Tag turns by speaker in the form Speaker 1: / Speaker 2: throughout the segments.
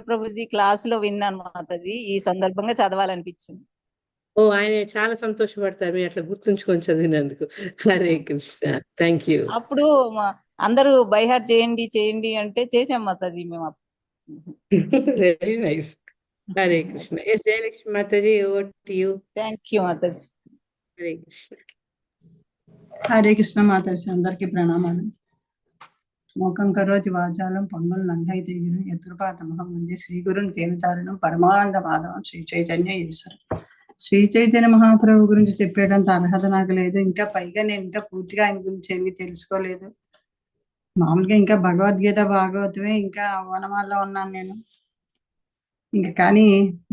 Speaker 1: Prabhuji class లో విన్నాను మాతాజీ, ఈ సందర్భంగా చదవాలనిపించింది.
Speaker 2: ఓ, ఆయన చాలా సంతోషపడతారు మీరు అట్లా గుర్తుంచుకొని చదివినందుకు. హరే కృష్ణ. Thank you.
Speaker 1: అప్పుడు అందరూ బైహార్ట్ చేయండి చేయండి అంటే చేసాం మాతాజీ మేము.
Speaker 2: Very nice. Hare Krishna. S Jayalakshmi Mataji, over to you.
Speaker 1: Thank you Mataji.
Speaker 2: Hare Krishna.
Speaker 3: Hare Krishna Mataji, అందరికీ ప్రణామాలు. మోకం కరోతి వాచాలం పొంగల్ నంగైతే గిరు యత్రపాతమహం వందే శ్రీ గురుని తేనతారణం పరమానంద మాధవం శ్రీ చైతన్య ఈశ్వరం. శ్రీ చైతన్య మహాప్రభు గురించి చెప్పేటంత అర్హత నాకు లేదు. ఇంకా పైగా నేను ఇంకా పూర్తిగా ఆయన గురించి ఏమీ తెలుసుకోలేదు. మామూలుగా ఇంకా భగవద్గీత భాగవతమే ఇంకా వనమాల్లో ఉన్నాను నేను. ఇంకా కానీ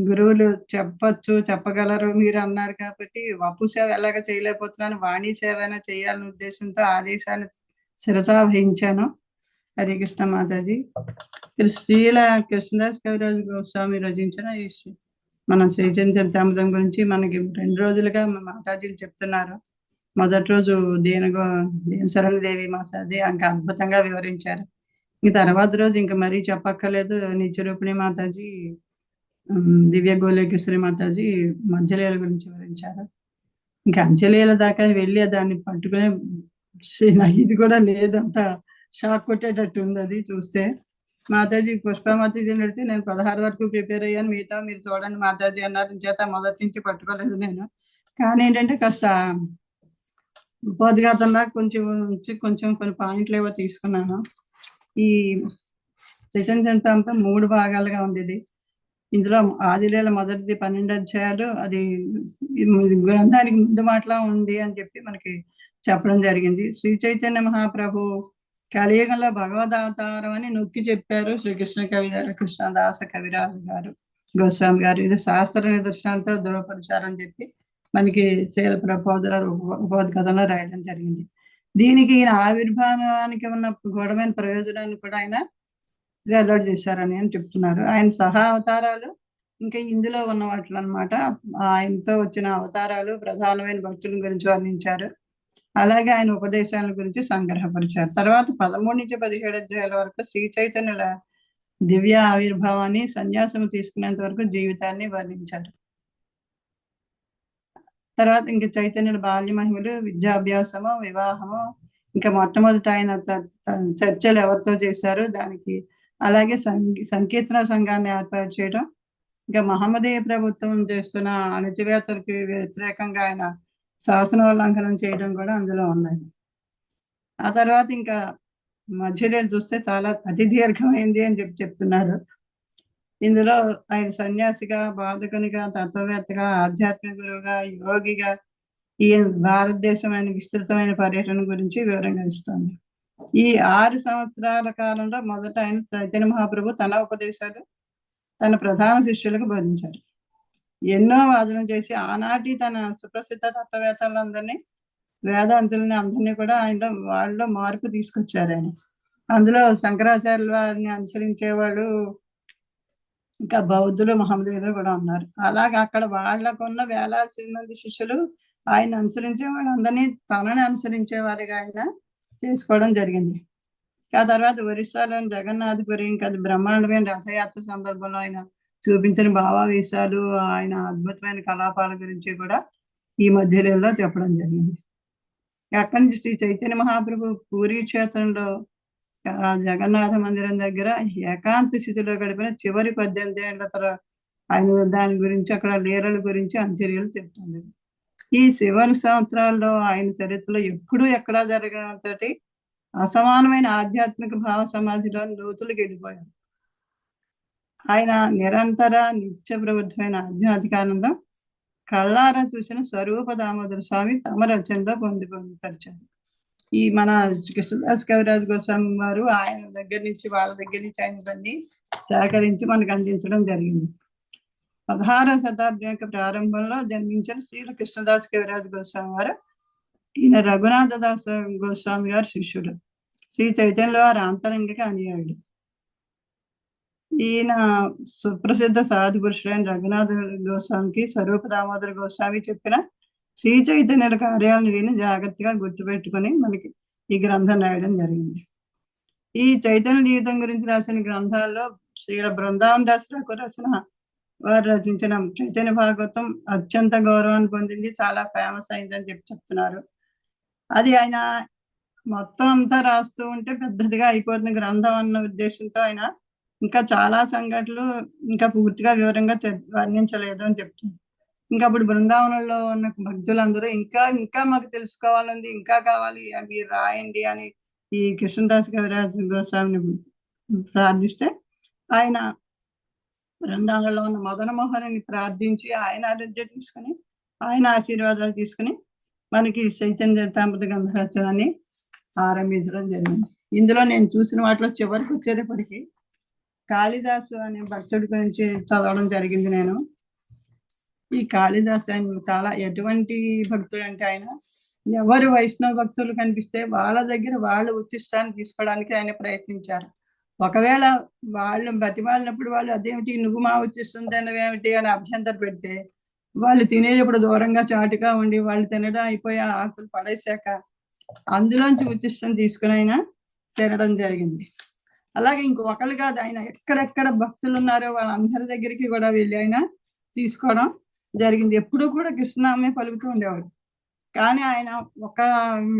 Speaker 3: గురువులు చెప్పొచ్చు, చెప్పగలరు మీరు అన్నారు కాబట్టి వపు సేవ ఎలాగ చేయలేకపోతున్నాను, వాణి సేవ అయినా చేయాలనే ఉద్దేశంతో ఆదేశాన్ని శిరసా వహించాను. హరే కృష్ణ మాతాజీ. శ్రీల కృష్ణదాస్ కవిరాజు గోస్వామి రచించిన ఈ మన చైతన్య చరితామృతం గురించి మనకి 2 రోజులుగా మాతాజీలు చెప్తున్నారు. మొదటి రోజు దేన సరణదేవి మాతాజీ ఇంకా అద్భుతంగా వివరించారు. ఇంక తర్వాత రోజు ఇంకా మరీ చెప్పక్కర్లేదు, నిత్యరూపిణి మాతాజీ, దివ్య గోలేకేశ్వరి మాతాజీ మధ్యలీల గురించి వివరించారు. ఇంకా అంచెలీల దాకా వెళ్ళి దాన్ని పట్టుకునే నాకు ఇది కూడా లేదంత షాక్ కొట్టేటట్టు ఉంది అది చూస్తే. మాతాజీ పుష్పమాతాజీ అడిగితే నేను 16 వరకు ప్రిపేర్ అయ్యాను, మిగతా మీరు చూడండి మాతాజీ అన్నారు. చేత మొదటి నుంచి పట్టుకోలేదు నేను. కానీ ఏంటంటే కాస్త ఉపోద్ఘాతంలా కొంచెం కొంచెం కొన్ని పాయింట్లు ఏవో తీసుకున్నాను. ఈ చైతన్య చరితామృతం 3 భాగాలుగా ఉంది ఇది. ఇందులో ఆదిలీల మొదటిది 12 అధ్యాయాలు, అది గ్రంథానికి ముందు మాటలా ఉంది అని చెప్పి మనకి చెప్పడం జరిగింది. శ్రీ చైతన్య మహాప్రభు కలియుగంలో భగవద్ అవతారం అని నొక్కి చెప్పారు శ్రీకృష్ణ కృష్ణదాస కవిరాజు గారు గోస్వామి గారు. ఇది శాస్త్ర నిదర్శనాలతో ధృవపరిచారని చెప్పి మనకి శ్రీల ప్రబోధన ఉపోద్ఘాతంలో రాయడం జరిగింది. దీనికి ఈయన ఆవిర్భావానికి ఉన్న గూఢమైన ప్రయోజనాన్ని కూడా ఆయన వెల్లడి చేశారని అని చెప్తున్నారు. ఆయన సహా అవతారాలు ఇంకా ఇందులో ఉన్న వాటిలో అనమాట. ఆయనతో వచ్చిన అవతారాలు ప్రధానమైన భక్తుల గురించి వర్ణించారు. అలాగే ఆయన ఉపదేశాల గురించి సంగ్రహపరిచారు. తర్వాత 13 నుంచి 17 అధ్యాయాల వరకు శ్రీ చైతన్యుల దివ్య ఆవిర్భావాన్ని, సన్యాసం తీసుకునేంత వరకు జీవితాన్ని వర్ణించారు. తర్వాత ఇంకా చైతన్యుల బాల్య మహిమలు, విద్యాభ్యాసము, వివాహము, ఇంకా మొట్టమొదట ఆయన చర్చలు ఎవరితో చేశారు దానికి, అలాగే సంకీర్తన సంఘాన్ని ఏర్పాటు చేయడం, ఇంకా మహమ్మదీయ ప్రభుత్వం చేస్తున్న అణచివేతలకి వ్యతిరేకంగా ఆయన శాసనోల్లంఘనం చేయడం కూడా అందులో ఉన్నాయి. ఆ తర్వాత ఇంకా మధ్యలీలు చూస్తే చాలా అతి దీర్ఘమైంది అని చెప్తున్నారు. ఇందులో ఆయన సన్యాసిగా, బాధకునిగా, తత్వవేత్తగా, ఆధ్యాత్మిక గురువుగా, యోగిగా ఈయన భారతదేశం ఆయన విస్తృతమైన పర్యటన గురించి వివరంగా ఇస్తుంది. ఈ 6 సంవత్సరాల కాలంలో మొదట ఆయన చైతన్య మహాప్రభు తన ఉపదేశాలు తన ప్రధాన శిష్యులకు బోధించారు. ఎన్నో వాదన చేసి ఆనాటి తన సుప్రసిద్ధ తత్వవేత్తలందరినీ, వేదాంతులని అందరినీ కూడా ఆయన వాళ్ళలో మార్పు తీసుకొచ్చారు ఆయన. అందులో శంకరాచార్యుల వారిని అనుసరించేవాళ్ళు, ఇంకా బౌద్ధులు, మహమ్మదీయులు కూడా ఉన్నారు. అలాగే అక్కడ వాళ్ళకున్న వేలాది మంది శిష్యులు ఆయన అనుసరించే వాళ్ళందరినీ తనని అనుసరించేవారిగా ఆయన చేసుకోవడం జరిగింది. ఆ తర్వాత ఒరిస్సాలోని జగన్నాథపురి, ఇంకా అది బ్రహ్మాండమైన రథయాత్ర సందర్భంలో ఆయన చూపించిన భావావేశాలు, ఆయన అద్భుతమైన కలాపాల గురించి కూడా ఈ మధ్యలో చెప్పడం జరిగింది. అక్కడి నుంచి శ్రీ చైతన్య మహాప్రభు పూరీ క్షేత్రంలో జగన్నాథ మందిరం దగ్గర ఏకాంత స్థితిలో గడిపిన చివరి 18 ఏళ్ల తర్వాత ఆయన దాని గురించి, అక్కడ లీలల గురించి అంచర్యలు చెప్తుంది. ఈ చివరి సంవత్సరాల్లో ఆయన చరిత్రలో ఎప్పుడూ ఎక్కడా జరగడంతోటి అసమానమైన ఆధ్యాత్మిక భావ సమాధిలో లోతులు గెడిపోయారు. ఆయన నిరంతర నిత్య ప్రబుద్ధమైన ఆధ్యాత్మికానందం కళ్ళారా చూసిన స్వరూప దామోదర స్వామి తమ రచనలో పొందుపరిచారు. ఈ మన కృష్ణదాస్ కవిరాజు గోస్వామి వారు ఆయన దగ్గర నుంచి, వాళ్ళ దగ్గర నుంచి ఆయన దాన్ని సేకరించి మనకు అందించడం జరిగింది. 16వ శతాబ్దం యొక్క ప్రారంభంలో జన్మించిన శ్రీల కృష్ణదాస్ కవిరాజు గోస్వామి వారు, ఈయన రఘునాథ దాస్ గోస్వామి గారు శిష్యుడు, శ్రీ చైతన్య వారి ఆంతరంగిక అనుయాయుడు. ఈయన సుప్రసిద్ధ సాధు పురుషుడైన రఘునాథ గోస్వామికి స్వరూప దామోదర గోస్వామి చెప్పిన శ్రీ చైతన్యుల కార్యాలను విని జాగ్రత్తగా గుర్తుపెట్టుకుని మనకి ఈ గ్రంథం రాయడం జరిగింది. ఈ చైతన్య జీవితం గురించి రాసిన గ్రంథాల్లో శ్రీల బృందావన్ దాస్ రాసిన వారు రచించిన చైతన్య భాగవతం అత్యంత గౌరవాన్ని పొందింది, చాలా ఫేమస్ అయిందని చెప్తున్నారు. అది ఆయన మొత్తం అంతా రాస్తూ ఉంటే పెద్దదిగా అయిపోతుంది గ్రంథం అన్న ఉద్దేశంతో ఆయన ఇంకా చాలా సంఘటనలు ఇంకా పూర్తిగా వివరంగా వర్ణించలేదు అని చెప్తుంది. ఇంకా అప్పుడు బృందావనంలో ఉన్న భక్తులందరూ ఇంకా ఇంకా మాకు తెలుసుకోవాలంది, ఇంకా కావాలి మీరు రాయండి అని ఈ కృష్ణదాస్ కవిరాజ్ గోస్వామిని ప్రార్థిస్తే ఆయన బృందావనంలో ఉన్న మదన మోహన్ని ప్రార్థించి ఆయన ఆరోగ్యం తీసుకుని ఆయన ఆశీర్వాదాలు తీసుకుని మనకి చైతన్య చరితామృత గ్రంథ రచనాన్ని ఆరంభించడం జరిగింది. ఇందులో నేను చూసిన వాటిలో చివరికి వచ్చేటప్పటికి కాళిదాసు అనే భక్తుడి గురించి చదవడం జరిగింది. నేను ఈ కాళిదాసు ఆయన చాలా ఎటువంటి భక్తుడు అంటే ఆయన ఎవరు వైష్ణవ భక్తులు కనిపిస్తే వాళ్ళ దగ్గర వాళ్ళ ఉచ్చిష్టాన్ని తీసుకోవడానికి ఆయన ప్రయత్నించారు. ఒకవేళ వాళ్ళు బతిమాలినప్పుడు వాళ్ళు అదేమిటి నువ్వు మా ఉచ్చిష్టం తినవేమిటి అని అభ్యంతర పెడితే వాళ్ళు తినేటప్పుడు దూరంగా చాటుగా ఉండి వాళ్ళు తినడం అయిపోయి ఆకులు పడేశాక అందులోంచి ఉచ్చిష్టం తీసుకుని ఆయన తినడం జరిగింది. అలాగే ఇంకొకళ్ళు కాదు, ఆయన ఎక్కడెక్కడ భక్తులు ఉన్నారో వాళ్ళందరి దగ్గరికి కూడా వెళ్ళి ఆయన తీసుకోవడం జరిగింది. ఎప్పుడూ కూడా కృష్ణనామే పలుకుతూ ఉండేవాడు. కానీ ఆయన ఒక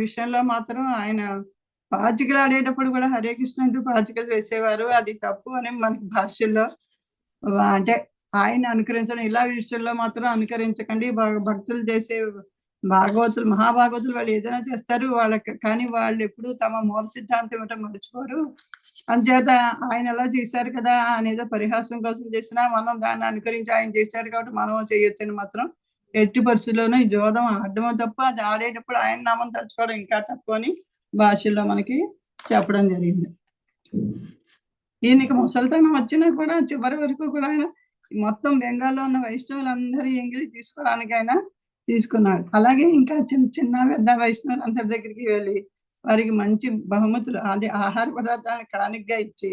Speaker 3: విషయంలో మాత్రం ఆయన పాచికలు ఆడేటప్పుడు కూడా హరే కృష్ణ అంటూ పాచికలు వేసేవారు. అది తప్పు అని మనకి భాష్యంలో అంటే ఆయన అనుకరించడం, ఇలా విషయంలో మాత్రం అనుకరించకండి. భక్తులు చేసే భాగవతులు మహాభాగవతులు వాళ్ళు ఏదైనా చేస్తారు వాళ్ళకి, కానీ వాళ్ళు ఎప్పుడు తమ మూల సిద్ధాంతం ఏమిటో మర్చిపోరు. అందుచేత ఆయన ఎలా చేశారు కదా అనేదో పరిహాసం కోసం చేసినా మనం దాన్ని అనుకరించి ఆయన చేశారు కాబట్టి మనం చేయొచ్చని మాత్రం ఎట్టి పరిస్థితుల్లోనూ ఈ జోదం ఆడడమో తప్ప, అది ఆడేటప్పుడు ఆయన నామం తలుచుకోవడం ఇంకా తక్కువ అని భాషల్లో మనకి చెప్పడం జరిగింది. ఈయనకి ముసలితనం వచ్చినా కూడా చివరి వరకు కూడా ఆయన మొత్తం బెంగాల్లో ఉన్న వైష్ణవులందరి ఎంగిలి తీసుకోవడానికి ఆయన తీసుకున్నాడు. అలాగే ఇంకా చిన్న చిన్న పెద్ద వైష్ణవులు అందరి దగ్గరికి వెళ్ళి వారికి మంచి బహుమతులు అది ఆహార పదార్థాలను కానుకగా ఇచ్చి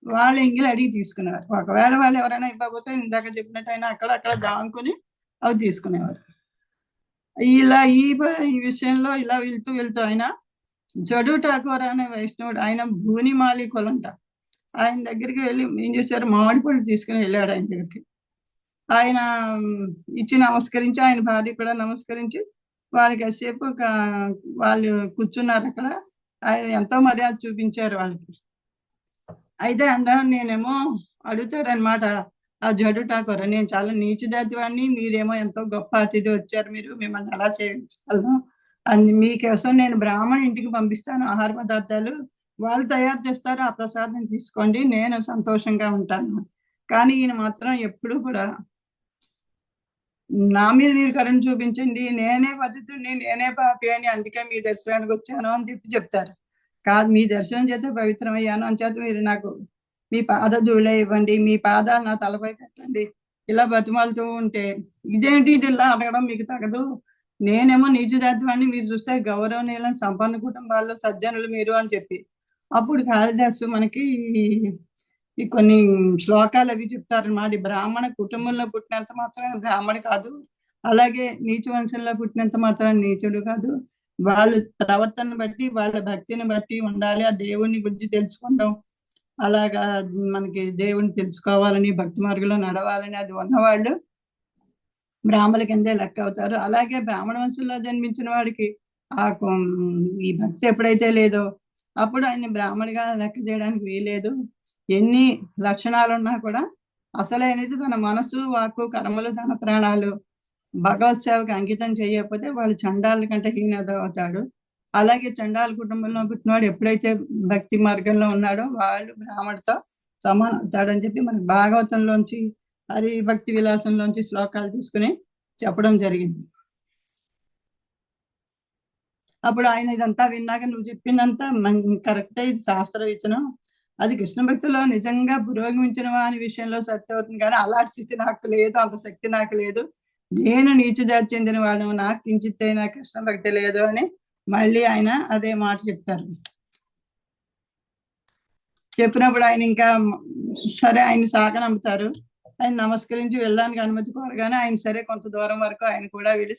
Speaker 3: వాళ్ళు ఎంగిలి అడిగి తీసుకునేవారు. ఒకవేళ వాళ్ళు ఎవరైనా ఇవ్వకపోతే ఇందాక చెప్పినట్టు ఆయన అక్కడక్కడ దాంకుని అవి తీసుకునేవారు. ఇలా ఈ విషయంలో ఇలా వెళ్తూ ఆయన జడు ఠాకూర్ అనే వైష్ణవుడు, ఆయన భూనిమాలి కులంట. ఆయన దగ్గరికి వెళ్ళి ఏం చేశారు, మామిడి పళ్ళు తీసుకుని వెళ్ళాడు ఆయన దగ్గరికి. ఆయన ఇచ్చి నమస్కరించి ఆయన భార్య కూడా నమస్కరించి వాళ్ళకి కాసేపు వాళ్ళు కూర్చున్నారు అక్కడ. ఆయన ఎంతో మర్యాద చూపించారు వాళ్ళకి. అయితే నేనేమో అడుగుతారనమాట ఆ జడు ఠాకూర్, నేను చాలా నీచు జాతి వాడిని, మీరేమో ఎంతో గొప్ప అతిథి వచ్చారు, మీరు మిమ్మల్ని ఎలా చేయగలను అని మీకోసం నేను బ్రాహ్మణ ఇంటికి పంపిస్తాను ఆహార పదార్థాలు, వాళ్ళు తయారు చేస్తారు, ఆ ప్రసాదం తీసుకోండి, నేను సంతోషంగా ఉంటాను. కానీ ఈయన మాత్రం ఎప్పుడు కూడా నా మీద మీరు కరుణ చూపించండి, నేనే పద్ధతుడిని, నేనే పాపి అని, అందుకే మీ దర్శనానికి వచ్చాను అని చెప్తారు. కాదు, మీ దర్శనం చేస్తే పవిత్రమయ్యాను, అంచేత మీరు నాకు మీ పాద ధూళే ఇవ్వండి, మీ పాదాలు నా తలపై పెట్టండి, ఇలా బతిమాలుతూ ఉంటే ఇదేంటి ఇది ఇలా అడగడం మీకు తగదు, నేనేమో నీచు జాతివాడిని, మీరు చూస్తే గౌరవనీయులను సంపన్న కుటుంబాల్లో సజ్జనులు మీరు అని చెప్పి అప్పుడు కాళిదాసు మనకి ఈ కొన్ని శ్లోకాలు అవి చెప్తారన్నమాట. బ్రాహ్మణ కుటుంబంలో పుట్టినంత మాత్రం బ్రాహ్మణ కాదు, అలాగే నీచు వంశంలో పుట్టినంత మాత్రం నీచుడు కాదు, వాళ్ళ ప్రవర్తన బట్టి వాళ్ళ భక్తిని బట్టి ఉండాలి, ఆ దేవుణ్ణి గురించి తెలుసుకుంటాం, అలాగా మనకి దేవుని తెలుసుకోవాలని భక్తి మార్గంలో నడవాలని అది ఉన్నవాళ్ళు బ్రాహ్మణ కిందే లెక్క అవుతారు. అలాగే బ్రాహ్మణ వంశంలో జన్మించిన వాడికి ఈ భక్తి ఎప్పుడైతే లేదో అప్పుడు ఆయన బ్రాహ్మణిగా లెక్క చేయడానికి వీలేదు. ఎన్ని లక్షణాలు ఉన్నా కూడా అసలైనది తన మనసు, వాక్కు, కర్మలు, తన ప్రాణాలు భగవత్ సేవకు అంకితం చేయకపోతే వాళ్ళు చండాల కంటే హీనత అవుతాడు. అలాగే చండాల కుటుంబంలో పుట్టినవాడు ఎప్పుడైతే భక్తి మార్గంలో ఉన్నాడో వాళ్ళు బ్రాహ్మణుడితో సమానం అవుతాడని చెప్పి మనకి భాగవతంలోంచి హరి భక్తి విలాసంలోంచి శ్లోకాలు తీసుకుని చెప్పడం జరిగింది. అప్పుడు ఆయన ఇదంతా విన్నాక నువ్వు చెప్పిందంతా కరెక్టే, ఇది శాస్త్ర విచనం, అది కృష్ణ భక్తిలో నిజంగా పురోగమించిన వాని విషయంలో సత్యం అవుతుంది, కానీ అలాంటి స్థితి నాకు లేదు, అంత శక్తి నాకు లేదు, నేను నీచు జాతి చెందిన వాడు, నాకు కించిత్తైనా కృష్ణ భక్తి లేదు అని మళ్ళీ ఆయన అదే మాట చెప్తారు. చెప్పినప్పుడు ఆయన ఇంకా సరే ఆయన సాగనంపుతారు. ఆయన నమస్కరించి వెళ్ళడానికి అనుమతి కోరగానే ఆయన సరే కొంత దూరం వరకు ఆయన కూడా వెళ్ళి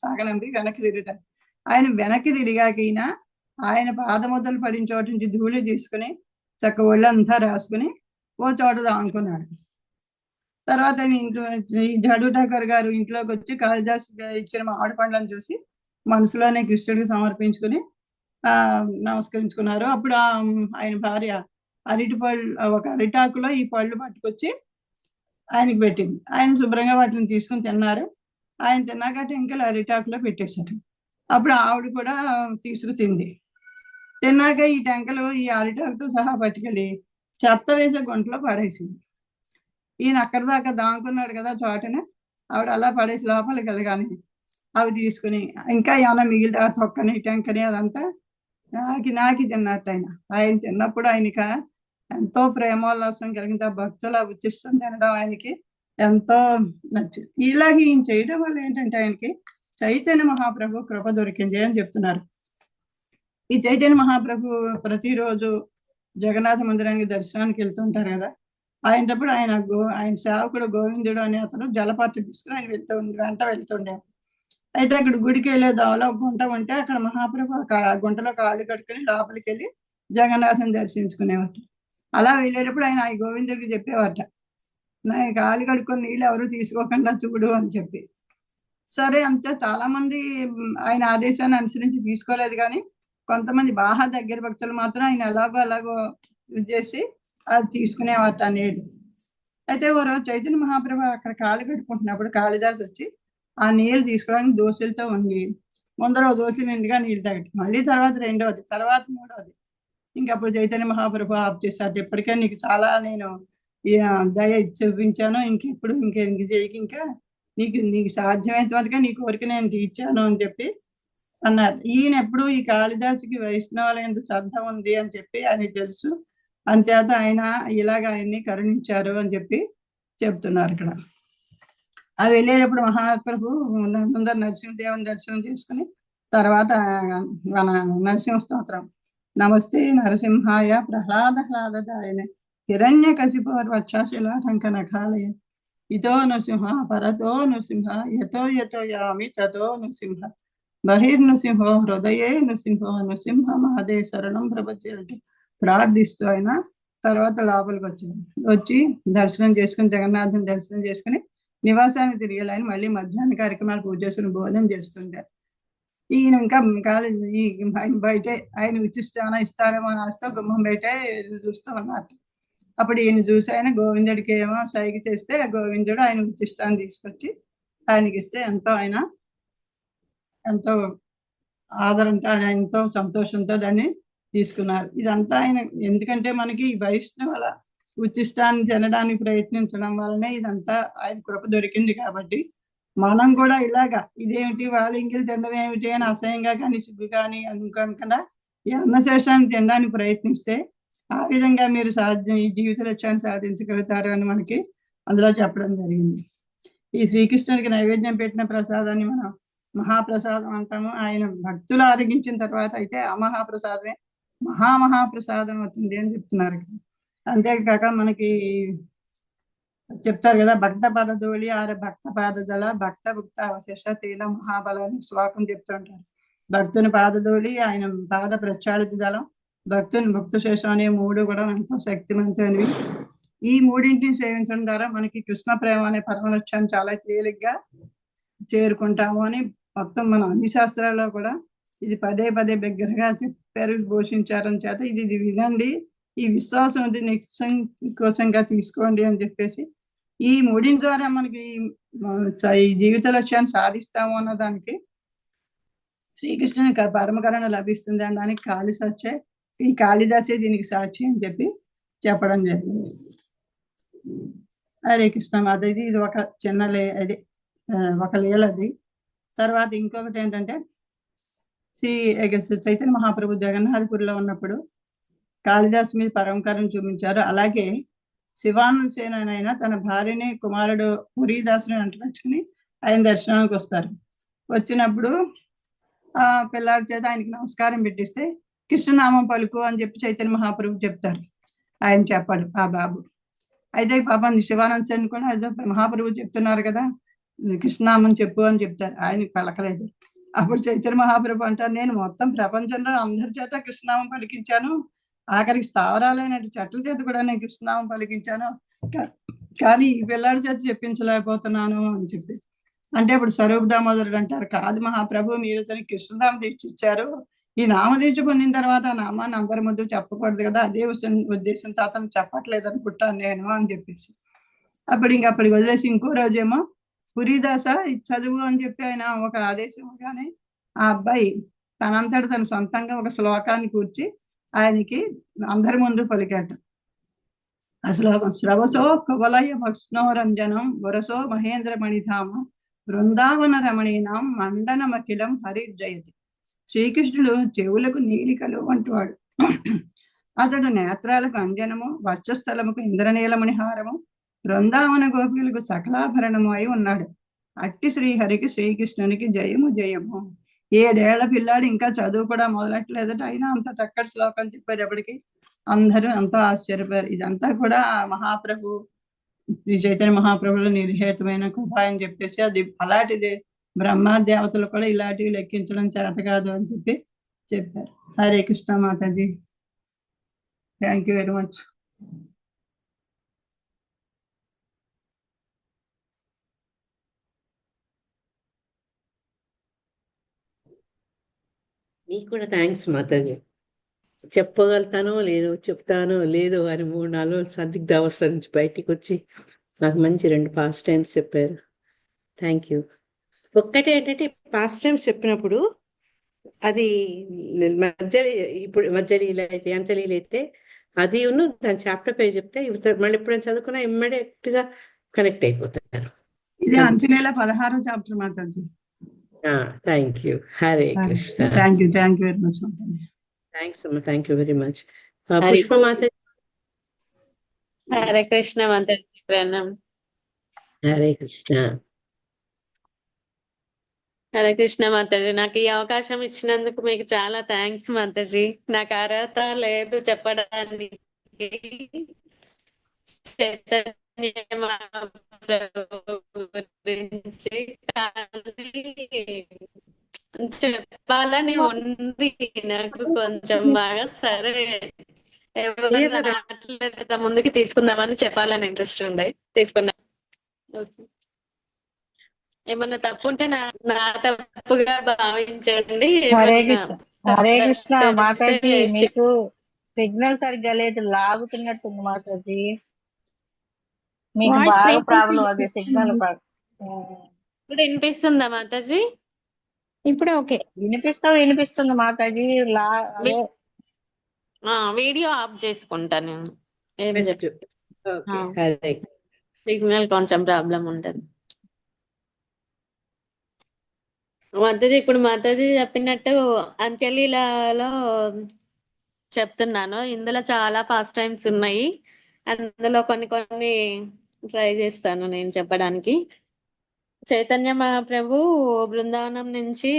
Speaker 3: సాగనంపి వెనక్కి తిరుగుతారు. ఆయన వెనక్కి తిరిగాక ఆయన పాదముద్దలు పడిన చోటు నుంచి ధూళి తీసుకుని చక్క ఒళ్ళంతా రాసుకుని ఓ చోట దాముకున్నాడు. తర్వాత ఆయన ఇంట్లో ఈ జడు ఠాకర్ గారు ఇంట్లోకి వచ్చి కాళిదాసు ఇచ్చిన మామిడి పండ్లను చూసి మనసులోనే కృష్ణుడికి సమర్పించుకుని నమస్కరించుకున్నారు. అప్పుడు ఆయన భార్య అరటి పళ్ళు, ఒక అరిటాకులో ఈ పళ్ళు పట్టుకొచ్చి ఆయనకి పెట్టింది. ఆయన శుభ్రంగా వాటిని తీసుకుని తిన్నారు. ఆయన తిన్నాక టెంకలు అరిటాకులో పెట్టేశారు. అప్పుడు ఆవిడ కూడా తీసుకు తింది. తిన్నాక ఈ టెంకలు ఈ అరిటాకుతో సహా పట్టుకెళ్ళి చెత్త వేసే గుంటలో పడేసింది. ఈయన అక్కడి దాకా దాముకున్నాడు కదా చోటనే, ఆవిడ అలా పడేసి లోపలికి వెళ్ళగానే అవి తీసుకుని ఇంకా ఏమైనా మిగిలితే ఆ తొక్కని టెంకని అదంతా నాకి తిన్నట్టు ఆయన తిన్నప్పుడు ఆయనక ఎంతో ప్రేమోల్లాసం కలిగింది. ఆ భక్తుల ఉచిష్టం తినడం ఆయనకి ఎంతో నచ్చింది. ఇలాగే ఈయన చేయడం వల్ల ఏంటంటే ఆయనకి చైతన్య మహాప్రభు కృప దొరికింది అని చెప్తున్నారు. ఈ చైతన్య మహాప్రభు ప్రతిరోజు జగన్నాథ మందిరానికి దర్శనానికి వెళ్తుంటారు కదా. ఆయనప్పుడు ఆయన సేవకుడు గోవిందుడు అనే అతను జలపాత్ర తీసుకుని ఆయన వెంట వెళ్తుండే. అయితే అక్కడ గుడికి వెళ్ళే దావలో ఒక గుంట ఉంటే అక్కడ మహాప్రభు గుంటలో కాళ్ళు కట్టుకుని లోపలికి వెళ్ళి జగన్నాథం దర్శించుకునేవారు. అలా వెళ్ళేటప్పుడు ఆయన ఆ గోవిందుడికి చెప్పేవారట, నా కాళ్ళు కడుక్కొని నీళ్ళు ఎవరు తీసుకోకుండా చూడు అని చెప్పి. సరే, అంతే చాలా మంది ఆయన ఆదేశాన్ని అనుసరించి తీసుకోలేదు, కానీ కొంతమంది బాగా దగ్గర భక్తులు మాత్రం ఆయన అలాగో చేసి అది తీసుకునేవారట నీళ్ళు. అయితే ఓ రోజు చైతన్య మహాప్రభు అక్కడ కాళ్ళు కట్టుకుంటున్నప్పుడు కాళిదాసు వచ్చి ఆ నీళ్ళు తీసుకోవడానికి దోశలతో వంగి ముందర దోశ నిండుగా నీళ్ళు తాగటి, మళ్ళీ తర్వాత రెండవది, తర్వాత మూడవది. ఇంకప్పుడు చైతన్య మహాప్రభు ఆఫ్ చేశారు. ఇప్పటికే నీకు చాలా నేను దయ చూపించాను, ఇంకెప్పుడు ఇంక చేయకి, ఇంకా నీకు సాధ్యమైనంతగా నీ కోరిక నేను తీర్చాను అని చెప్పి అన్నారు. ఈయన ఎప్పుడు ఈ కాళిదాసుకి వైష్ణవుల ఎంత శ్రద్ధ ఉంది అని చెప్పి ఆయన తెలుసు, అంచేత ఆయన ఇలాగ ఆయన్ని కరుణించారు అని చెప్పి చెప్తున్నారు ఇక్కడ. అవి వెళ్ళేటప్పుడు మహాప్రభు ముందర నరసింహదేవుని దర్శనం చేసుకుని తర్వాత మన నరసింహ స్తోత్రం, నమస్తే నరసింహాయ ప్రహ్లాదహ్లాదాయన హిరణ్య కశిపర్వక్షశిలాటంక నఖాలయ ఇతో నృసింహ పరతో నృసింహ యతో యామి తతో నృసింహ బహిర్నృసింహో హృదయే నృసింహో నృసింహ మహదే శరణం ప్రపంచ ప్రార్థిస్తూ ఆయన తర్వాత లోపలికి వచ్చి దర్శనం చేసుకుని జగన్నాథుని దర్శనం చేసుకుని నివాసానికి తిరిగేలా ఆయన మళ్ళీ మధ్యాహ్న కార్యక్రమాలు పూజ చేసుకుని భోజనం చేస్తుంటారు. ఈయన ఇంకా ఆయన బయటే ఆయన ఉచిష్టాన ఇస్తారేమో అని ఆస్తా గుమ్మం బయటే చూస్తూ ఉన్నారు. అప్పుడు ఈయన చూసి ఆయన గోవిందుడికి ఏమో సైగ చేస్తే గోవిందుడు ఆయన ఉచిష్టాన్ని తీసుకొచ్చి ఆయనకి ఇస్తే ఎంతో ఆదరంతో ఎంతో సంతోషంతో దాన్ని తీసుకున్నారు. ఇదంతా ఆయన ఎందుకంటే మనకి వైష్ణవుల ఉచిష్టాన్ని తినడానికి ప్రయత్నించడం వల్లనే ఇదంతా ఆయన కృప దొరికింది. కాబట్టి మనం కూడా ఇలాగా ఇదేమిటి వాళ్ళ ఇంగిలు తినడం ఏమిటి అని అసహ్యంగా కానీ సిగ్గు కానీ అనుకోకుండా ఈ అన్నశేషాన్ని తినడానికి ప్రయత్నిస్తే ఆ విధంగా మీరు ఈ జీవిత లక్ష్యాన్ని సాధించగలుగుతారు అని మనకి అందులో చెప్పడం జరిగింది. ఈ శ్రీకృష్ణుడికి నైవేద్యం పెట్టిన ప్రసాదాన్ని మనం మహాప్రసాదం అంటాము. ఆయన భక్తులు ఆరగించిన తర్వాత అయితే ఆ మహాప్రసాదమే మహాప్రసాదం అవుతుంది అని చెప్తున్నారు. అంతేకాక మనకి చెప్తారు కదా, భక్త పదధూళి ఆరు భక్త పాదజల భక్త భుక్త అవశేష తేన మహాబలాన్ని శ్లోకం చెప్తుంటారు. భక్తుని పాదధూళి, ఆయన పాద ప్రక్షాళిత జలం, భక్తుని భక్త శేషం అనే మూడు కూడా ఎంతో శక్తివంతమైనవి. ఈ మూడింటిని సేవించడం ద్వారా మనకి కృష్ణ ప్రేమ అనే పరమ లక్ష్యాన్ని చాలా తేలిగ్గా చేరుకుంటాము అని మొత్తం మన అన్ని శాస్త్రాల్లో కూడా ఇది పదే బిగ్గరగా చెప్పారు, ఘోషించారని చేత ఇది వినండి, ఈ విశ్వాసం అది నిస్సంకోచంగా తీసుకోండి అని చెప్పేసి ఈ మూడింటి ద్వారా మనకి ఈ జీవిత లక్ష్యాన్ని సాధిస్తాము అన్న దానికి శ్రీకృష్ణుని పరమకరణ లభిస్తుంది అనడానికి ఈ కాళిదాసే దీనికి సాక్షి అని చెప్పి చెప్పడం జరిగింది. హరే కృష్ణ మాత. ఇది ఒక చిన్న ఒక లీలది. తర్వాత ఇంకొకటి ఏంటంటే చైతన్య మహాప్రభు జగన్నాథపురిలో ఉన్నప్పుడు కాళిదాసు మీద పరమకరణ చూపించారు. అలాగే శివానంద సేనైనా తన భార్యని కుమారుడు పురీదాసుని అంటుకొని ఆయన దర్శనానికి వస్తారు. వచ్చినప్పుడు ఆ పిల్లాడి చేత ఆయనకి నమస్కారం పెట్టిస్తే కృష్ణనామం పలుకు అని చెప్పి చైతన్య మహాప్రభు చెప్తారు. ఆయన చెప్పాడు ఆ బాబు. అయితే పాపం శివానంద సేన కూడా అదే మహాప్రభు చెప్తున్నారు కదా, కృష్ణనామం చెప్పు అని చెప్తారు. ఆయనకి పలకలేదు. అప్పుడు చైతన్య మహాప్రభు అంటారు, నేను మొత్తం ప్రపంచంలో అందరి చేత కృష్ణనామం పలికించాను, ఆఖరికి స్థావరాలైన చెట్ల చేత కూడా నేను కృష్ణనామం పలికించాను, కానీ ఈ పిల్లాడి చేత చెప్పించలేకపోతున్నాను అని చెప్పి. అంటే ఇప్పుడు స్వరూప్ దామోదరుడు అంటారు, కాదు మహాప్రభు, మీరు తనకి కృష్ణనామ దీక్ష ఇచ్చారు, ఈ నామదీక్ష పొందిన తర్వాత ఆ నామాన్ని అందరి ముందు చెప్పకూడదు కదా, అదే ఉద్దేశంతో అతను చెప్పట్లేదు అనుకుంటాను నేను అని చెప్పేసి. అప్పటికి వదిలేసి ఇంకో రోజేమో పురీదాస చదువు అని చెప్పి ఆయన ఒక ఆదేశం ఇవ్వగానే ఆ అబ్బాయి తనంతట తన సొంతంగా ఒక శ్లోకాన్ని కూర్చి ఆయనకి అందరి ముందు పలికాట. ఆ శ్లోకం: శ్రవసో కవలయ భక్ష్ణోరంజనం వరసో మహేంద్ర మణిధామ బృందావన రమణీనాం మండనమఖిలం హరిర్జయతి. శ్రీకృష్ణుడు చెవులకు నీలికలు వంటివాడు. అతడు నేత్రాలకు అంజనము, వక్షస్థలముకు ఇంద్రనీలమణి హారము, బృందావన గోపికలకు సకలాభరణము అయి ఉన్నాడు. అట్టి శ్రీహరికి శ్రీకృష్ణునికి జయము జయము. 7 ఏళ్ల పిల్లాడు ఇంకా చదువు కూడా మొదలెట్టలేదట, అయినా అంత చక్కటి శ్లోకం చెప్పేటప్పటికి అందరూ ఎంతో ఆశ్చర్యపోయారు. ఇదంతా కూడా మహాప్రభు, శ్రీ చైతన్య మహాప్రభులో నిర్హేతమైన కృప అని చెప్పేసి, అది అలాంటిది బ్రహ్మ దేవతలు కూడా ఇలాంటివి లెక్కించడం చేత కాదు అని చెప్పి చెప్పారు. Hare Krishna Mataji. Thank you very much.
Speaker 2: మీకు కూడా థ్యాంక్స్ మాతాజీ. చెప్పగలుగుతానో లేదో, చెప్తానో లేదో అని 3-4 రోజులు సందిగ్ధ అవస్థ నుంచి బయటికి వచ్చి నాకు మంచి 2 పాస్ట్ టైమ్స్ చెప్పారు. Thank you. ఒక్కటే ఏంటంటే పాస్ట్ టైమ్స్ చెప్పినప్పుడు అది ఇప్పుడు మధ్యలీల అయితే, అంత్యలీల అయితే అది దాని చాప్టర్ పేరు చెప్తే మళ్ళీ ఎప్పుడైనా చదువుకున్నా ఇమ్మీడియట్ గా కనెక్ట్ అయిపోతారు.
Speaker 3: ఇది అంత్యలీల 16వ chapter Mataji.
Speaker 2: Thank you. Hare Krishna.
Speaker 3: Thank you very much Mataji.
Speaker 2: Thanks అమ్మా, thank you very much.
Speaker 4: Hare
Speaker 2: Pushpa Mataji.
Speaker 4: Hare Krishna Mataji, ప్రణామ్.
Speaker 2: హరే కృష్ణ.
Speaker 4: హరే కృష్ణ మాతాజీ, నాకు ఈ అవకాశం ఇచ్చినందుకు మీకు చాలా థ్యాంక్స్ మాతాజీ. నాకు అర్హత లేదు చెప్పడానికి. చైతన్య మహాప్రభు గురించి కానీ చెప్పాలని ఉంది నాకు కొంచెం బాగా. సరే, ఎవరు రావట్లేదు, ముందుకి తీసుకుందామని చెప్పాలని ఇంట్రెస్ట్ ఉంది, తీసుకున్నా. ఏమన్నా తప్పు ఉంటే నా తప్పుగా భావించండి.
Speaker 5: హరే కృష్ణ. హరే కృష్ణ మాతాజీ, మీకు సిగ్నల్ సరిగ్గా లేదు, లాగుతున్నట్టుంది మాతాజీ. మీకు బాగా ప్రాబ్లం అది సిగ్నల్.
Speaker 4: ఇప్పుడు వినిపిస్తుందా మాతాజీ?
Speaker 5: ఇప్పుడు ఓకే, వినిపిస్తుంది మాతాజీ.
Speaker 4: వీడియో ఆఫ్ చేసుకుంటాను.
Speaker 2: హరే
Speaker 4: సిగ్నల్ కొంచెం ప్రాబ్లం ఉంటది మాతాజీ. ఇప్పుడు మాతాజీ చెప్పినట్టు అంత్యలీలలో చెప్తున్నాను. ఇందులో చాలా పాస్ట్ టైమ్స్ ఉన్నాయి, అందులో కొన్ని ట్రై చేస్తాను నేను చెప్పడానికి. చైతన్య మహాప్రభు బృందావనం నుంచి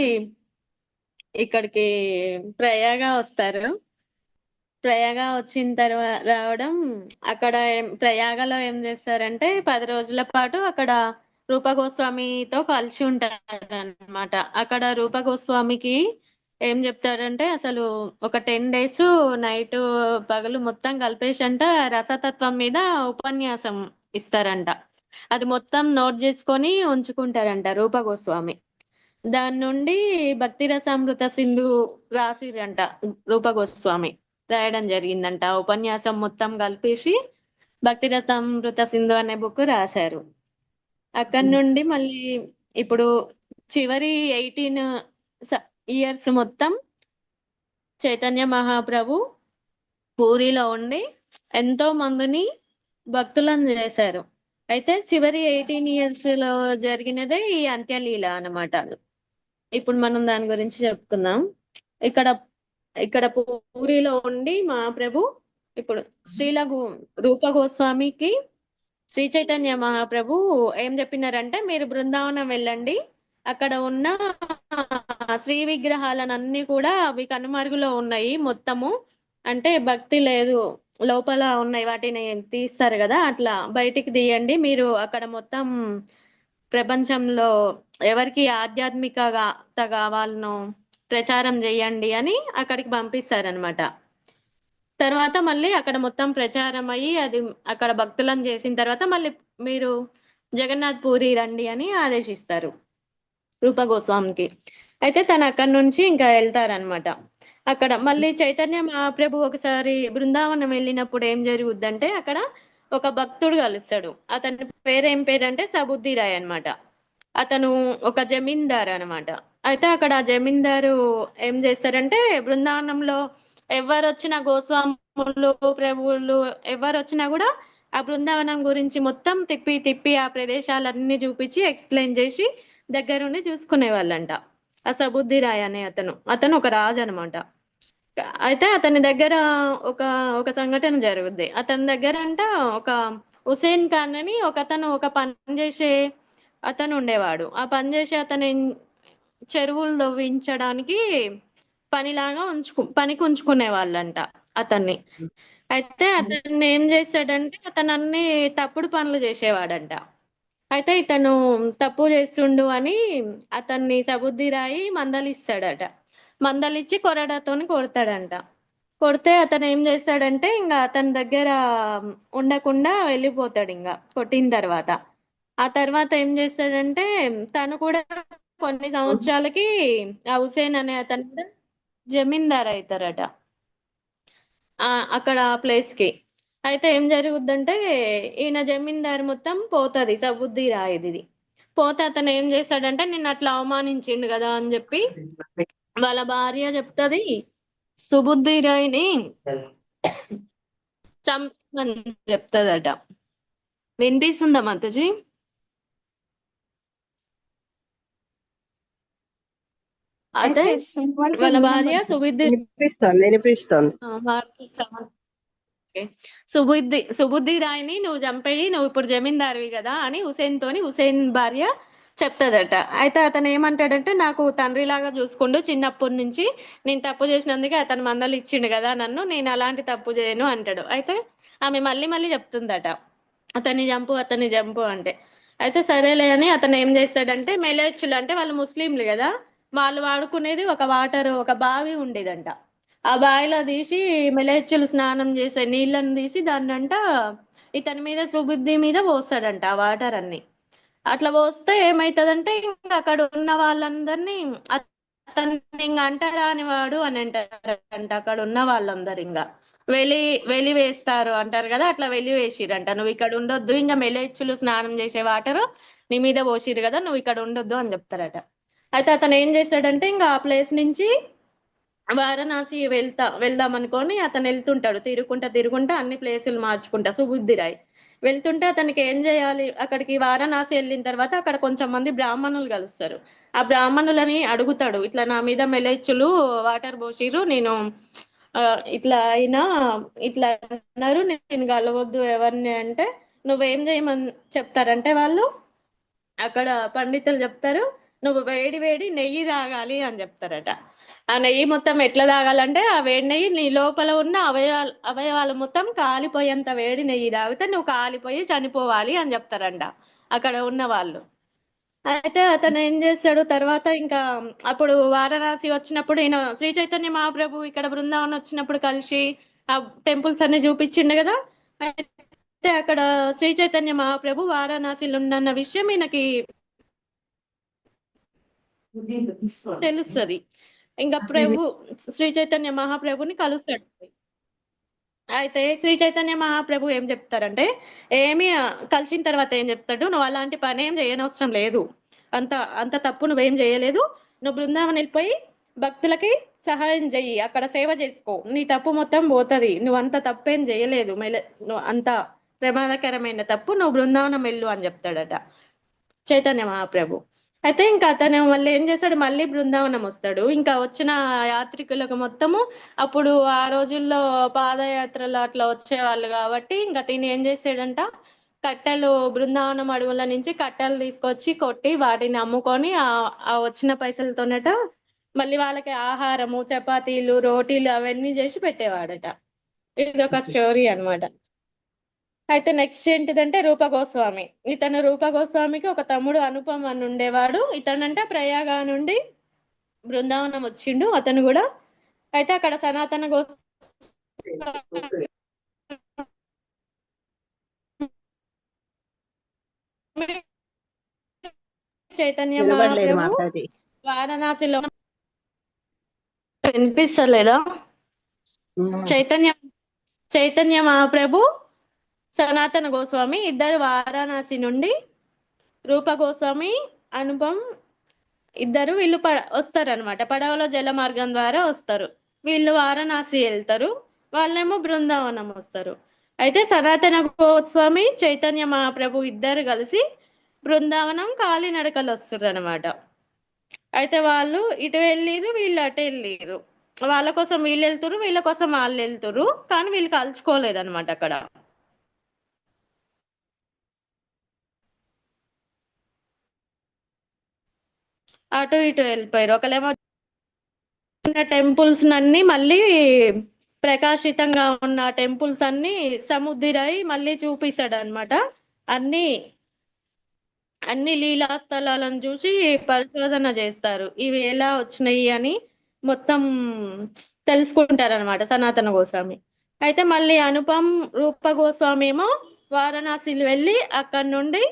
Speaker 4: ఇక్కడికి ప్రయాగ వస్తారు. ప్రయాగ వచ్చిన తర్వాత రావడం, అక్కడ ప్రయాగలో ఏం చేస్తారంటే 10 రోజుల పాటు అక్కడ రూపగోస్వామితో కలిసి ఉంటారన్నమాట. అక్కడ రూపగోస్వామికి ఏం చెప్తారంటే, అసలు ఒక 10 days నైట్ పగలు మొత్తం కలిపేసంట రసతత్వం మీద ఉపన్యాసం ఇస్తారంట. అది మొత్తం నోట్ చేసుకొని ఉంచుకుంటారంట రూపగోస్వామి. దాని నుండి భక్తి రసామృత సింధు రాసిరంట, రూపగోస్వామి రాయడం జరిగిందంట. ఉపన్యాసం మొత్తం కలిపేసి భక్తి రసామృత సింధు అనే బుక్ రాశారు. అక్కడి నుండి మళ్ళీ ఇప్పుడు చివరి 18 years మొత్తం చైతన్య మహాప్రభు పూరిలో ఉండి ఎంతో మందిని భక్తులను చేశారు. అయితే చివరి 18 years లో జరిగినదే ఈ అంత్యలీల అన్నమాట. ఇప్పుడు మనం దాని గురించి చెప్పుకుందాం. ఇక్కడ పూరిలో ఉండి మహాప్రభు ఇప్పుడు రూప గోస్వామికి శ్రీ చైతన్య మహాప్రభు ఏం చెప్పినారంటే, మీరు బృందావనం వెళ్ళండి, అక్కడ ఉన్న శ్రీ విగ్రహాలన్నీ కూడా అవి కనుమరుగులో ఉన్నాయి మొత్తము, అంటే భక్తి లేదు లోపల ఉన్నాయి, వాటిని తీస్తారు కదా, అట్లా బయటికి తీయండి. మీరు అక్కడ మొత్తం ప్రపంచంలో ఎవరికి ఆధ్యాత్మికత కావాలనో ప్రచారం చేయండి అని అక్కడికి పంపిస్తారనమాట. తర్వాత మళ్ళీ అక్కడ మొత్తం ప్రచారం అయ్యి అది అక్కడ భక్తులను చేసిన తర్వాత మళ్ళీ మీరు జగన్నాథ్ పూరి రండి అని ఆదేశిస్తారు రూప గోస్వామికి. అయితే తను అక్కడి నుంచి ఇంకా వెళ్తారనమాట. అక్కడ మళ్ళీ చైతన్య మహాప్రభు ఒకసారి బృందావనం వెళ్ళినప్పుడు ఏం జరుగుద్దంటే అక్కడ ఒక భక్తుడు కలుస్తాడు. అతని పేరు ఏం పేరు అంటే సబుద్ధి రాయ్ అనమాట. అతను ఒక జమీందార్ అనమాట. అయితే అక్కడ జమీందారు ఏం చేస్తారంటే బృందావనంలో ఎవరు వచ్చినా గోస్వాములు ప్రభువులు ఎవరు వచ్చినా కూడా ఆ బృందావనం గురించి మొత్తం తిప్పి తిప్పి ఆ ప్రదేశాలన్నీ చూపించి ఎక్స్ప్లెయిన్ చేసి దగ్గరుండి చూసుకునే వాళ్ళంట. ఆ సబుద్ధి రాయ్ అనే అతను ఒక రాజు అనమాట. అయితే అతని దగ్గర ఒక ఒక సంఘటన జరుగుద్ది. అతని దగ్గర అంట ఒక హుసేన్ ఖాన్ అని ఒక పని చేసే అతను ఉండేవాడు. ఆ పని చేసే అతని చెరువులు తవ్వించడానికి పనికి ఉంచుకునే వాళ్ళంట అతన్ని. అయితే అతన్ని ఏం చేస్తాడంటే అతను అన్ని తప్పుడు పనులు చేసేవాడంట. అయితే ఇతను తప్పు చేస్తుండు అని అతన్ని సబుద్ధి రాయి మందలిస్తాడట. మందలిచ్చి కొరడాతోని కొడతాడంట. కొడితే అతను ఏం చేస్తాడంటే ఇంకా అతని దగ్గర ఉండకుండా వెళ్ళిపోతాడు ఇంకా కొట్టిన తర్వాత. ఆ తర్వాత ఏం చేస్తాడంటే తను కూడా కొన్ని సంవత్సరాలకి ఆ హుసేన్ అనే అతను కూడా జమీందార్ అవుతారట అక్కడ ప్లేస్ కి. అయితే ఏం జరుగుద్దంటే ఈయన జమీందారు మొత్తం పోతుంది సబుద్ధి రాయిది. పోతే అతను ఏం చేస్తాడంటే నిన్ను అట్లా అవమానించిండు కదా అని చెప్పి వాళ్ళ భార్య చెప్తుంది సుబుద్ధి రాయిని చంపమని చెప్తుందట. వినిపిస్తుందా మాతాజీ? అయితే వాళ్ళ భార్య
Speaker 6: వినిపిస్తోంది.
Speaker 4: సుబుద్ధి రాయిని నువ్వు చంపేయి, నువ్వు ఇప్పుడు జమీందారువి కదా అని హుసేన్ భార్య చెప్తాదట. అయితే అతను ఏమంటాడంటే నాకు తండ్రిలాగా చూసుకుంటూ చిన్నప్పటి నుంచి నేను తప్పు చేసినందుకే అతను మందలు ఇచ్చిండు కదా నన్ను, నేను అలాంటి తప్పు చేయను అంటాడు. అయితే ఆమె మళ్ళీ మళ్ళీ చెప్తుందట అతన్ని చంపు అంటే. అయితే సరేలే అని అతను ఏం చేస్తాడంటే మెలేచ్చులు అంటే వాళ్ళు ముస్లింలు కదా, వాళ్ళు వాడుకునేది ఒక బావి ఉండేదంట. ఆ బావిలో తీసి మెలేచ్చులు స్నానం చేసే నీళ్ళని తీసి దాన్నంట ఇతని మీద సుబుద్ధి మీద పోస్తాడంట ఆ వాటర్ అన్ని. అట్లా పోస్తే ఏమైతుందంటే ఇంకా అక్కడ ఉన్న వాళ్ళందరినీ అతన్ని ఇంకా అంటరాని వాడు అని అంటారంట. అక్కడ ఉన్న వాళ్ళందరు ఇంకా వెలి వేస్తారు అంటారు కదా, అట్లా వెలి వేసిరంట. నువ్వు ఇక్కడ ఉండొద్దు, ఇంకా మెలేచ్చులు స్నానం చేసే వాటర్ నీ మీద పోసిరు కదా, నువ్వు ఇక్కడ ఉండొద్దు అని చెప్తారట. అయితే అతను ఏం చేస్తాడంటే ఇంకా ఆ ప్లేస్ నుంచి వారణాసి వెళ్దాం అనుకొని అతను వెళ్తుంటాడు. తిరుగుకుంటా అన్ని ప్లేసులు మార్చుకుంటా సుబుద్ధి రాయ్ వెళ్తుంటే అతనికి ఏం చేయాలి, అక్కడికి వారణాసి వెళ్ళిన తర్వాత అక్కడ కొంచెం మంది బ్రాహ్మణులు కలుస్తారు. ఆ బ్రాహ్మణులని అడుగుతాడు, ఇట్లా నా మీద మెలేచ్చులు వాటర్ పోసిరు, నేను ఇట్లా అయినా ఇట్లా అన్నారు, నేను కలవద్దు ఎవరిని అంటే నువ్వేం చేయమని చెప్తారంటే వాళ్ళు అక్కడ పండితులు చెప్తారు నువ్వు వేడి వేడి నెయ్యి తాగాలి అని చెప్తారట. ఆ నెయ్యి మొత్తం ఎట్లా తాగాలంటే ఆ వేడి నెయ్యి నీ లోపల ఉన్న అవయవాలు మొత్తం కాలిపోయేంత వేడి నెయ్యి తాగితే నువ్వు కాలిపోయి చనిపోవాలి అని చెప్తారంట అక్కడ ఉన్న వాళ్ళు. అయితే అతను ఏం చేస్తాడు తర్వాత ఇంకా అప్పుడు వారణాసి వచ్చినప్పుడు ఈయన శ్రీ చైతన్య మహాప్రభు ఇక్కడ బృందావనం వచ్చినప్పుడు కలిసి ఆ టెంపుల్స్ అన్ని చూపించిండు కదా. అయితే అక్కడ శ్రీ చైతన్య మహాప్రభు వారణాసిలో ఉన్న విషయం ఈయనకి తెలుస్తుంది. ఇంకా శ్రీ చైతన్య మహాప్రభుని కలుస్తాడు. అయితే శ్రీ చైతన్య మహాప్రభు ఏం చెప్తారంటే కలిసిన తర్వాత ఏం చెప్తాడు, నువ్వు అలాంటి పని ఏం చేయనవసరం లేదు, అంత తప్పు నువ్వేం చేయలేదు, నువ్వు బృందావనం వెళ్ళిపోయి భక్తులకి సహాయం చెయ్యి, అక్కడ సేవ చేసుకో, నీ తప్పు మొత్తం పోతుంది, నువ్వు అంత తప్పేం చేయలేదు, నువ్వు అంత ప్రమాదకరమైన తప్పు, నువ్వు బృందావనం వెళ్ళు అని చెప్తాడట చైతన్య మహాప్రభు. అయితే ఇంకా అతను మళ్ళీ ఏం చేస్తాడు, మళ్ళీ బృందావనం వస్తాడు. ఇంకా వచ్చిన యాత్రికులకు మొత్తము అప్పుడు ఆ రోజుల్లో పాదయాత్రలు అట్లా వచ్చేవాళ్ళు కాబట్టి ఇంకా తిని ఏం చేసాడంట కట్టెలు బృందావనం అడవుల నుంచి కట్టెలు తీసుకొచ్చి కొట్టి వాటిని అమ్ముకొని ఆ వచ్చిన పైసలతోనట మళ్ళీ వాళ్ళకి ఆహారము చపాతీలు రోటీలు అవన్నీ చేసి పెట్టేవాడట. ఇది ఒక స్టోరీ అన్నమాట. అయితే నెక్స్ట్ ఏంటిదంటే రూప గోస్వామి. ఇతను రూప గోస్వామికి ఒక తమ్ముడు అనుపమ్ అని ఉండేవాడు. ఇతనంటే ప్రయాగ నుండి బృందావనం వచ్చిండు అతను కూడా. అయితే అక్కడ సనాతన చైతన్య
Speaker 6: వినబడలేదు
Speaker 4: మహాప్రభు
Speaker 6: మాతాజీ.
Speaker 4: వారణాసిలో వినిపిస్తలేదా? చైతన్య చైతన్య మహాప్రభు, సనాతన గోస్వామి ఇద్దరు వారణాసి నుండి, రూప గోస్వామి, అనుపమ్ ఇద్దరు వీళ్ళు వస్తారనమాట. పడవలో జల మార్గం ద్వారా వస్తారు. వీళ్ళు వారణాసి వెళ్తారు, వాళ్ళేమో బృందావనం వస్తారు. అయితే సనాతన గోస్వామి, చైతన్య మహాప్రభు ఇద్దరు కలిసి బృందావనం కాలినడకలు వస్తారు అనమాట. అయితే వాళ్ళు ఇటు వెళ్ళిరు, వీళ్ళు అటు వెళ్ళిరు. వాళ్ళ కోసం వీళ్ళు వెళ్తురు, వీళ్ళ కోసం వాళ్ళు వెళ్తురు, కానీ వీళ్ళు కలుసుకోలేదు అనమాట. అక్కడ అటు ఇటు వెళ్ళిపోయారు. ఒకలేమో టెంపుల్స్ అన్ని మళ్ళీ ప్రకాశితంగా ఉన్న టెంపుల్స్ అన్ని సముద్రై మళ్ళీ చూపిస్తాడు అనమాట. అన్ని అన్ని లీలా స్థలాలను చూసి పరిశోధన చేస్తారు, ఇవి ఎలా వచ్చినాయి అని మొత్తం తెలుసుకుంటారు అనమాట సనాతన గోస్వామి. అయితే మళ్ళీ అనుపమ్, రూప గోస్వామి ఏమో వారణాసిలు వెళ్ళి అక్కడి నుండి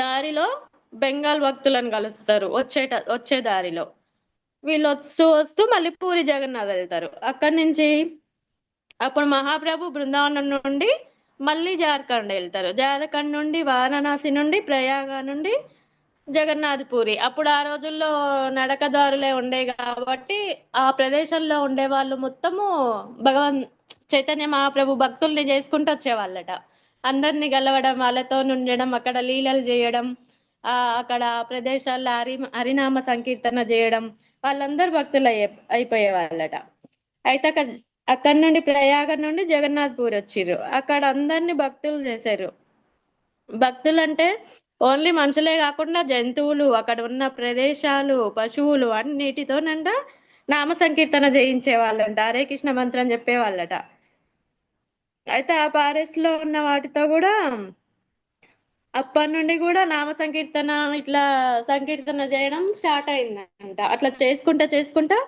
Speaker 4: దారిలో బెంగాల్ భక్తులను కలుస్తారు. వచ్చే దారిలో వీళ్ళు వస్తూ మళ్ళీ పూరి జగన్నాథ్ వెళ్తారు. అక్కడి నుంచి అప్పుడు మహాప్రభు బృందావనం నుండి మళ్ళీ జార్ఖండ్ వెళ్తారు. జార్ఖండ్ నుండి వారణాసి నుండి ప్రయాగ నుండి జగన్నాథ్ పూరి. అప్పుడు ఆ రోజుల్లో నడకదారులే ఉండే కాబట్టి ఆ ప్రదేశంలో ఉండే వాళ్ళు మొత్తము చైతన్య మహాప్రభు భక్తుల్ని చేసుకుంటూ వచ్చేవాళ్ళట. అందరినీ గెలవడం, వాళ్ళతో ఉండడం, అక్కడ లీలలు చేయడం, అక్కడ ప్రదేశాల్లో హరినామ సంకీర్తన చేయడం, వాళ్ళందరూ భక్తులు అయిపోయే వాళ్ళట. అయితే అక్కడ నుండి ప్రయాగ నుండి జగన్నాథ్ పూరి వచ్చిర్రు. అక్కడ అందరినీ భక్తులు చేశారు. భక్తులు అంటే ఓన్లీ మనుషులే కాకుండా జంతువులు, అక్కడ ఉన్న ప్రదేశాలు, పశువులు అన్నిటితోనంట నామ సంకీర్తన చేయించే వాళ్ళంట, హరే కృష్ణ మంత్రం చెప్పేవాళ్ళట. అయితే ఆ పారెస్ లో ఉన్న వాటితో కూడా అప్పటి నుండి కూడా నామ సంకీర్తన ఇట్లా సంకీర్తన చేయడం స్టార్ట్ అయిందంట. అట్లా చేసుకుంటా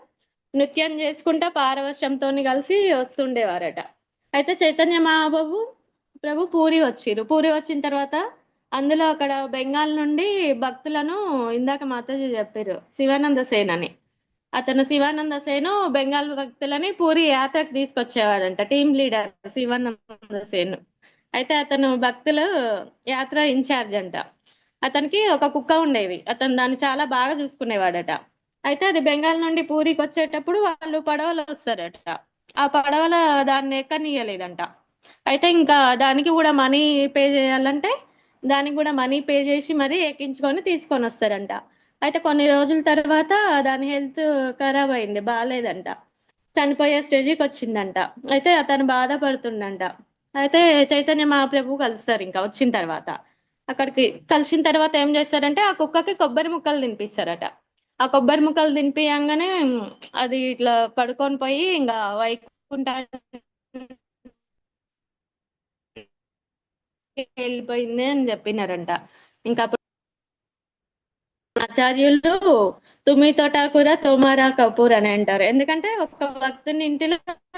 Speaker 4: నృత్యం చేసుకుంటా పారవశ్యంతో కలిసి వస్తుండేవారట. అయితే చైతన్య మహాప్రభు పూరి వచ్చిన తర్వాత అందులో అక్కడ బెంగాల్ నుండి భక్తులను, ఇందాక మాతాజీ చెప్పారు శివానంద సేన్ అని, అతను శివానంద సేను బెంగాల్ భక్తులని పూరి యాత్రకు తీసుకొచ్చేవాడంట, టీమ్ లీడర్ శివానంద సేన్. అయితే అతను భక్తులు యాత్ర ఇన్ఛార్జ్ అంట. అతనికి ఒక కుక్క ఉండేది, అతను దాన్ని చాలా బాగా చూసుకునేవాడట. అయితే అది బెంగాల్ నుండి పూరికి వచ్చేటప్పుడు వాళ్ళు పడవలో వస్తారట. ఆ పడవలో దాన్ని ఎక్కనీయలేదంట. అయితే ఇంకా దానికి కూడా మనీ పే చేయాలంటే దానికి కూడా మనీ పే చేసి మరీ ఎక్కించుకొని తీసుకొని వస్తారంట. అయితే కొన్ని రోజుల తర్వాత దాని హెల్త్ ఖరాబ్ అయింది, బాగాలేదంట, చనిపోయే స్టేజ్కి వచ్చిందంట. అయితే అతను బాధపడుతుండంట. అయితే చైతన్య మహాప్రభు కలుస్తారు. ఇంకా వచ్చిన తర్వాత అక్కడికి కలిసిన తర్వాత ఏం చేస్తారంటే ఆ కుక్కకి కొబ్బరి ముక్కలు తినిపిస్తారట. ఆ కొబ్బరి ముక్కలు తినిపియంగానే అది ఇట్లా పడుకొని పోయి ఇంకా వైకుంఠ వెళ్ళిపోయింది అని చెప్పినారంట. ఇంకా ఆచార్యులు తుమ్మి తోటాకూర తోమారా కపూర్ అని అంటారు. ఎందుకంటే ఒక భక్తుని ఇంటిలో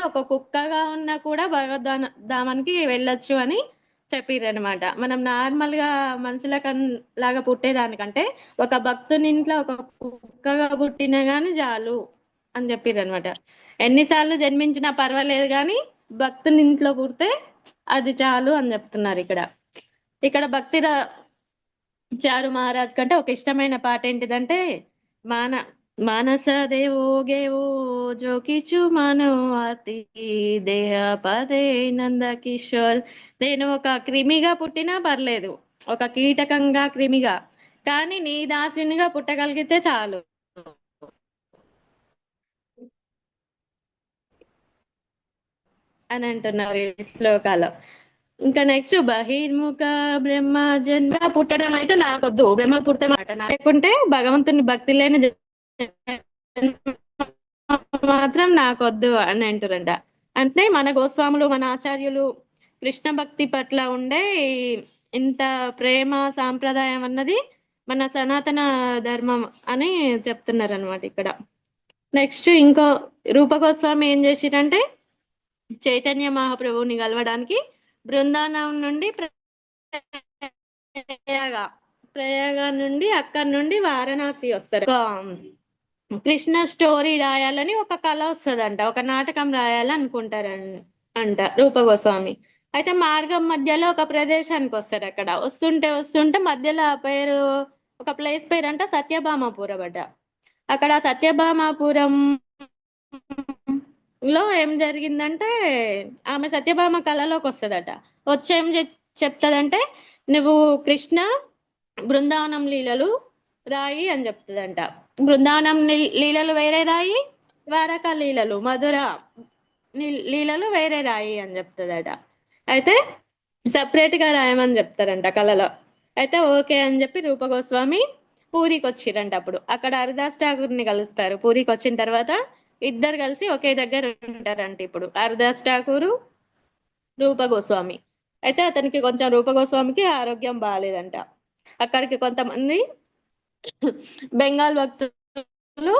Speaker 4: ఒక కుక్కగా ఉన్నా కూడా భగవద్ధామానికి వెళ్ళొచ్చు అని చెప్పారు అనమాట. మనం నార్మల్ గా మనుషుల లాగా పుట్టేదానికంటే ఒక భక్తుని ఇంట్లో ఒక కుక్కగా పుట్టినా గాని చాలు అని చెప్పారు అనమాట. ఎన్నిసార్లు జన్మించినా పర్వాలేదు కానీ భక్తుని ఇంట్లో పుడితే అది చాలు అని చెప్తున్నారు. ఇక్కడ భక్తి చారు మహారాజ్ కంటే ఒక ఇష్టమైన పాట ఏంటిదంటే మానస దేవో గేవో జోకిచు మనోతి దేహ పదే నంద కిషోర్. నేను ఒక క్రిమిగా పుట్టినా పర్లేదు, ఒక కీటకంగా క్రిమిగా, కానీ నీ దాసునిగా పుట్టగలిగితే చాలు అని అంటున్నారు ఈ శ్లోకాలో. ఇంకా నెక్స్ట్ బహిర్ముఖ బ్రహ్మ జన్మ పుట్టడం అయితే నాకొద్దు, బ్రహ్మ పుట్టే మాట లేకుంటే భగవంతుని భక్తి లేని మాత్రం నాకొద్దు అని అంటారంట. అంటే మన గోస్వాములు, మన ఆచార్యులు కృష్ణ భక్తి పట్ల ఉండే ఇంత ప్రేమ సాంప్రదాయం అన్నది మన సనాతన ధర్మం అని చెప్తున్నారు అనమాట ఇక్కడ. నెక్స్ట్ ఇంకో రూప గోస్వామి ఏం చేసిరంటే చైతన్య మహాప్రభువుని కలవడానికి బృందావనం నుండి ప్రయాగ నుండి అక్కడి నుండి వారణాసి వస్తారు. కృష్ణ స్టోరీ రాయాలని ఒక కళ వస్తుందంట, ఒక నాటకం రాయాలనుకుంటారంట రూపగోస్వామి. అయితే మార్గం మధ్యలో ఒక ప్రదేశానికి వస్తారు. అక్కడ వస్తుంటే మధ్యలో ఆ పేరు, ఒక ప్లేస్ పేరు అంట సత్యభామాపురం అట. అక్కడ సత్యభామాపురం లో ఏం జరిగిందంటే, ఆమె సత్యభామ కళలోకి వస్తుందట. వచ్చి ఏం చెప్తదంటే, నువ్వు కృష్ణ బృందావనం లీలలు రాయి అని చెప్తుందంట. బృందావనం లీలలు వేరే రాయి, ద్వారకా లీలలు, మధుర లీలలు వేరే రాయి అని చెప్తుందట. అయితే సపరేట్ గా రాయమని చెప్తారంట కళలో. అయితే ఓకే అని చెప్పి రూపగోస్వామి పూరికి వచ్చిరంట. అప్పుడు అక్కడ హరిదాస్ ఠాకూర్ని కలుస్తారు. పూరికి వచ్చిన తర్వాత ఇద్దరు కలిసి ఒకే దగ్గర ఉంటారంట. ఇప్పుడు హరిదాస్ ఠాకూరు, రూపగోస్వామి. అయితే అతనికి కొంచెం రూపగోస్వామికి ఆరోగ్యం బాగాలేదంట. అక్కడికి కొంతమంది బెంగాల్ భక్తులు,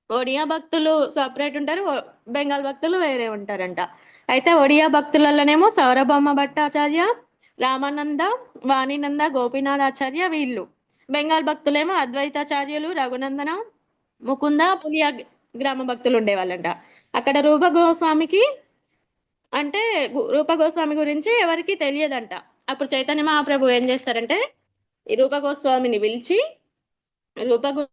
Speaker 4: ఒడియా భక్తులు సపరేట్ ఉంటారు, బెంగాల్ భక్తులు వేరే ఉంటారంట. అయితే ఒడియా భక్తులలోనేమో సౌరభమ్మ భట్టాచార్య, రామానంద, వాణినంద, గోపీనాథాచార్య వీళ్ళు. బెంగాల్ భక్తులేమో అద్వైతాచార్యులు, రఘునందన, ముకుంద, పులియా గ్రామ భక్తులు ఉండేవాళ్ళంట. అక్కడ రూపగోస్వామికి అంటే రూపగోస్వామి గురించి ఎవరికి తెలియదంట. అప్పుడు చైతన్య మహాప్రభు ఏం చేస్తారంటే, ఈ రూపగోస్వామిని పిలిచి రూపగోస్వామి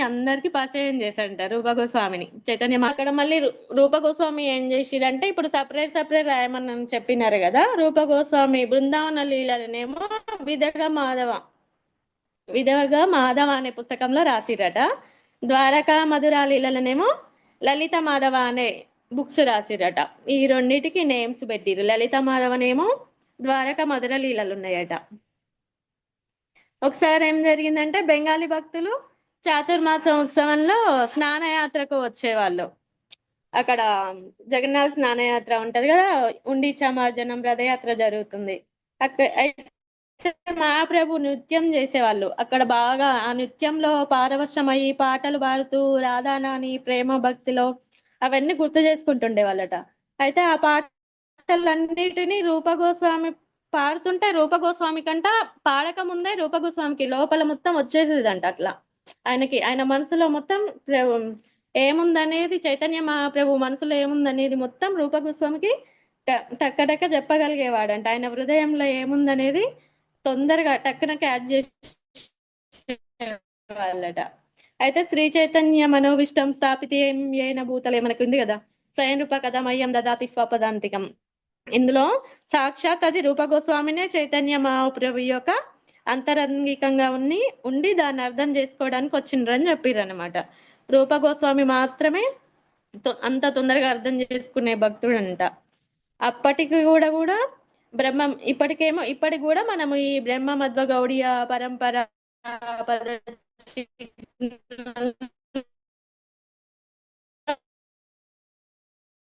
Speaker 4: అందరికి పరిచయం చేశారంట రూపగోస్వామిని చైతన్య. అక్కడ మళ్ళీ రూపగోస్వామి ఏం చేసిరంటే, ఇప్పుడు సపరేట్ రాయమని చెప్పినారు కదా, రూపగోస్వామి బృందావన లీలనేమో విధవగా మాధవ అనే పుస్తకంలో రాసిరట. ద్వారకా మధురా లీలనేమో లలిత మాధవ అనే బుక్స్ రాసిరట. ఈ రెండింటికి నేమ్స్ పెట్టిరు. లలిత మాధవనేమో ద్వారకా మధుర లీలలు ఉన్నాయట. ఒకసారి ఏం జరిగిందంటే, బెంగాలీ భక్తులు చాతుర్మాస ఉత్సవంలో స్నానయాత్రకు వచ్చేవాళ్ళు. అక్కడ జగన్నాథ స్నానయాత్ర ఉంటది కదా, ఉండి చామార్జనం రథయాత్ర జరుగుతుంది. మహాప్రభు నృత్యం చేసేవాళ్ళు. అక్కడ బాగా ఆ నృత్యంలో పారవశ్యమయ్యి పాటలు పాడుతూ రాధానాని ప్రేమ భక్తిలో అవన్నీ గుర్తు చేసుకుంటుండే వాళ్ళట. అయితే ఆ పాటలన్నిటినీ రూపగోస్వామి పాడుతుంటే, రూపగోస్వామి కంట పాడక ముందే రూపగోస్వామికి లోపల మొత్తం వచ్చేసేదంట. అట్లా ఆయన మనసులో మొత్తం ఏముందనేది, చైతన్య మహాప్రభు మనసులో ఏముందనేది మొత్తం రూపగోస్వామికి టక్క చెప్పగలిగేవాడంట. ఆయన హృదయంలో ఏముందనేది తొందరగా టక్కున క్యాచ్ చేసేవాళ్ళట. అయితే శ్రీ చైతన్య మనోవిష్టం స్థాపితే ఏన భూతలే మనకు ఉంది కదా, స్వయం రూప కథమయ్యం దదాతి స్వపదాంతికం. ఇందులో సాక్షాత్ అది రూపగోస్వామినే చైతన్య మహాప్రభు యొక్క అంతరంగికంగా ఉండి దాన్ని అర్థం చేసుకోవడానికి వచ్చిండ్రని చెప్పిర్రు అనమాట. రూపగోస్వామి మాత్రమే అంత తొందరగా అర్థం చేసుకునే భక్తుడు అంట. అప్పటికి కూడా బ్రహ్మం ఇప్పటికి కూడా మనము ఈ బ్రహ్మ మధ్వ గౌడియ పరంపర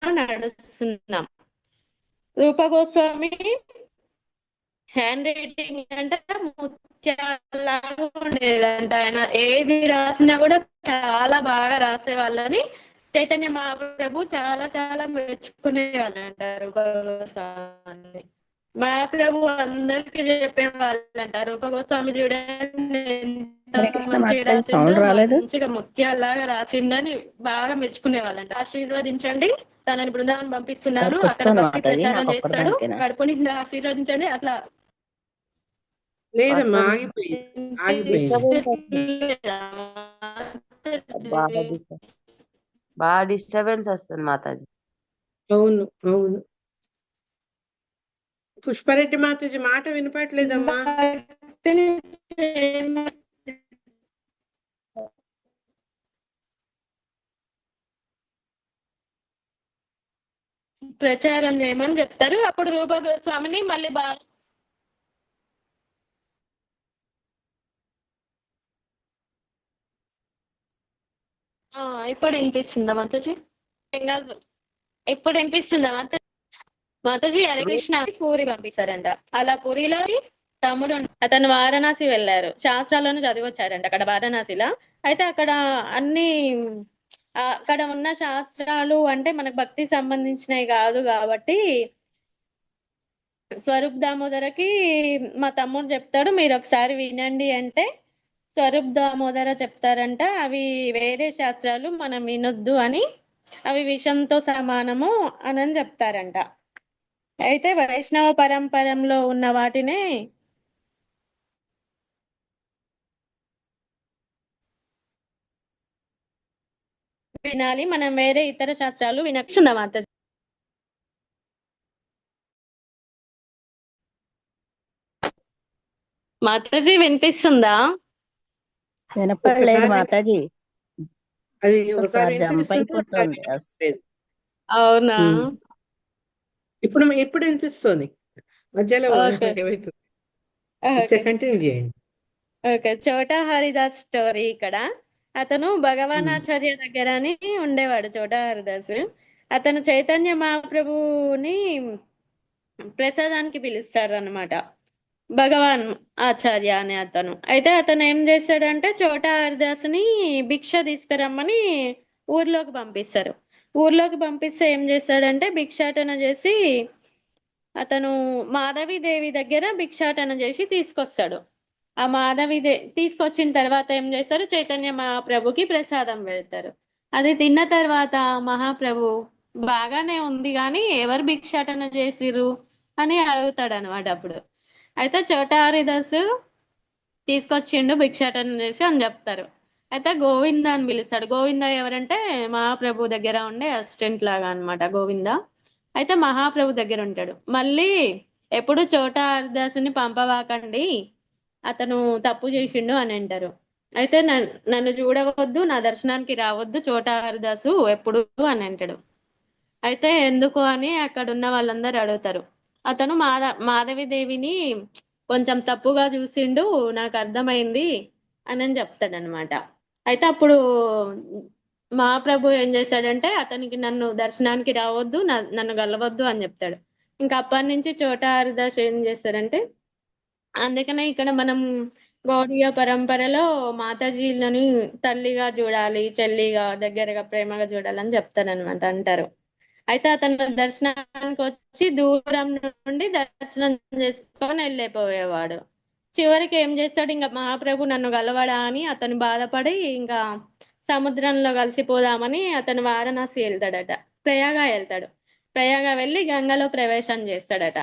Speaker 4: నడుస్తున్నాం. రూపగోస్వామి హ్యాండ్ రైటింగ్ అంటే ముత్యాలాగా ఉండేదంట. ఆయన ఏది రాసినా కూడా చాలా బాగా రాసే వాళ్ళని చైతన్య మహాప్రభు చాలా మెచ్చుకునే వాళ్ళంట రూపగోస్వామి. మహాప్రభు అందరికి చెప్పేవాళ్ళంట, రూపగోస్వామి చూడండి మంచిగా ముత్యాలాగా రాసిండని బాగా మెచ్చుకునే వాళ్ళంట. ఆశీర్వదించండి, తనని బృందావనం పంపిస్తున్నాను, అక్కడ భక్తి ప్రచారం చేస్తాడు, కడుపు నిండా ఆశీర్వదించండి. అట్లా
Speaker 2: లేదమ్మా, ఆగిపోయింది.
Speaker 6: బాగా డిస్టర్బెన్స్ వస్తుంది మాతాజీ.
Speaker 2: అవును. పుష్పారెడ్డి మాతాజీ మాట వినపట్లేదమ్మా.
Speaker 4: ప్రచారం చేయమని చెప్తారు. అప్పుడు రూపగోస్వామిని మళ్ళీ బాగా ఇప్పుడు వినిపిస్తుందా మాతాజీ? ఇప్పుడు వినిపిస్తుందా మాతాజీ? హరే కృష్ణ. పూరి పంపిస్తారంట. అలా పూరిలో తమ్ముడు అతను వారణాసి వెళ్ళారు, శాస్త్రాలను చదివచ్చారంట అక్కడ వారణాసిలో. అయితే అక్కడ అక్కడ ఉన్న శాస్త్రాలు అంటే మనకు భక్తి సంబంధించినవి కాదు కాబట్టి స్వరూప్ దామోదరకి మా తమ్ముడు చెప్తాడు, మీరు ఒకసారి వినండి అంటే స్వరూప్ దామోదర చెప్తారంట అవి వేరే శాస్త్రాలు, మనం వినొద్దు అని, అవి విషంతో సమానము అని చెప్తారంట. అయితే వైష్ణవ పరంపరంలో ఉన్న వాటినే వినాలి, మనం వేరే ఇతర శాస్త్రాలు వినకుండా మాత. మాతాజీ వినిపిస్తుందా?
Speaker 7: వినపడలేదు
Speaker 2: ఒకసారి
Speaker 7: మాతాజీ,
Speaker 2: అది ఒకసారి
Speaker 7: ఒకసారి జంప్
Speaker 2: వినిపిస్తుంది, ఒకసారి
Speaker 7: అయిపోతుంది.
Speaker 2: వినిపించలేదు.
Speaker 4: అవునా?
Speaker 2: ఇప్పుడు వినిపిస్తుంది, మధ్యలో
Speaker 4: ఓకే
Speaker 2: ఏమవుతుంది?
Speaker 4: ఓకే
Speaker 2: కంటిన్యూ చేయండి.
Speaker 4: ఓకే. చోటా హరిదాస్ స్టోరీ ఇక్కడ. అతను భగవానాచార్య దగ్గర అని ఉండేవాడు చోటా హరిదాస్. అతను చైతన్య మహాప్రభుని ప్రసాదానికి పిలుస్తాడు అనమాట, భగవాన్ ఆచార్య అనే అతను. అయితే అతను ఏం చేస్తాడంటే చోటా హరిదాస్ని భిక్ష తీసుకురమ్మని ఊర్లోకి పంపిస్తారు. ఊర్లోకి పంపిస్తే ఏం చేస్తాడంటే భిక్షాటన చేసి అతను మాధవీదేవి దగ్గర భిక్షాటన చేసి తీసుకొస్తాడు. ఆ తీసుకొచ్చిన తర్వాత ఏం చేస్తారు, చైతన్య మహాప్రభుకి ప్రసాదం పెడతారు. అది తిన్న తర్వాత మహాప్రభు బాగానే ఉంది కానీ ఎవరు భిక్షాటన చేసిర్రు అని అడుగుతాడు అనమాట. అప్పుడు అయితే చోటా హరిదాస్ తీసుకొచ్చిండు భిక్షాటన చేసి అని చెప్తారు. అయితే గోవింద అని పిలుస్తాడు. గోవింద ఎవరంటే మహాప్రభు దగ్గర ఉండే అసిస్టెంట్ లాగా అనమాట గోవింద. అయితే మహాప్రభు దగ్గర ఉంటాడు. మళ్ళీ ఎప్పుడు చోటా హరిదాసుని పంపవాకండి, అతను తప్పు చేసిండు అని అంటారు. అయితే నన్ను చూడవద్దు, నా దర్శనానికి రావద్దు చోటా హరిదాసు ఎప్పుడు అని అంటాడు. అయితే ఎందుకు అని అక్కడ ఉన్న వాళ్ళందరూ అడుగుతారు. అతను మాధవీదేవిని కొంచెం తప్పుగా చూసిండు, నాకు అర్థమైంది అని చెప్తాడనమాట. అయితే అప్పుడు మహాప్రభు ఏం చేస్తాడంటే అతనికి నన్ను దర్శనానికి రావద్దు, నన్ను గెలవద్దు అని చెప్తాడు. ఇంకా అప్పటి నుంచి చోటా హరిదాస్ ఏం చేస్తాడంటే, అందుకనే ఇక్కడ మనం గౌడీయ పరంపరలో మాతాజీలని తల్లిగా చూడాలి, చెల్లిగా దగ్గరగా ప్రేమగా చూడాలని చెప్తారనమాట, అంటారు. అయితే అతను దర్శనానికి వచ్చి దూరం నుండి దర్శనం చేసుకొని వెళ్ళిపోయేవాడు. చివరికి ఏం చేస్తాడు, ఇంకా మహాప్రభు నన్ను గలవడా అని అతను బాధపడి ఇంకా సముద్రంలో కలిసిపోదామని అతను వారణాసి వెళ్తాడట, ప్రయాగ వెళ్తాడు. ప్రయాగ వెళ్ళి గంగలో ప్రవేశం చేస్తాడట.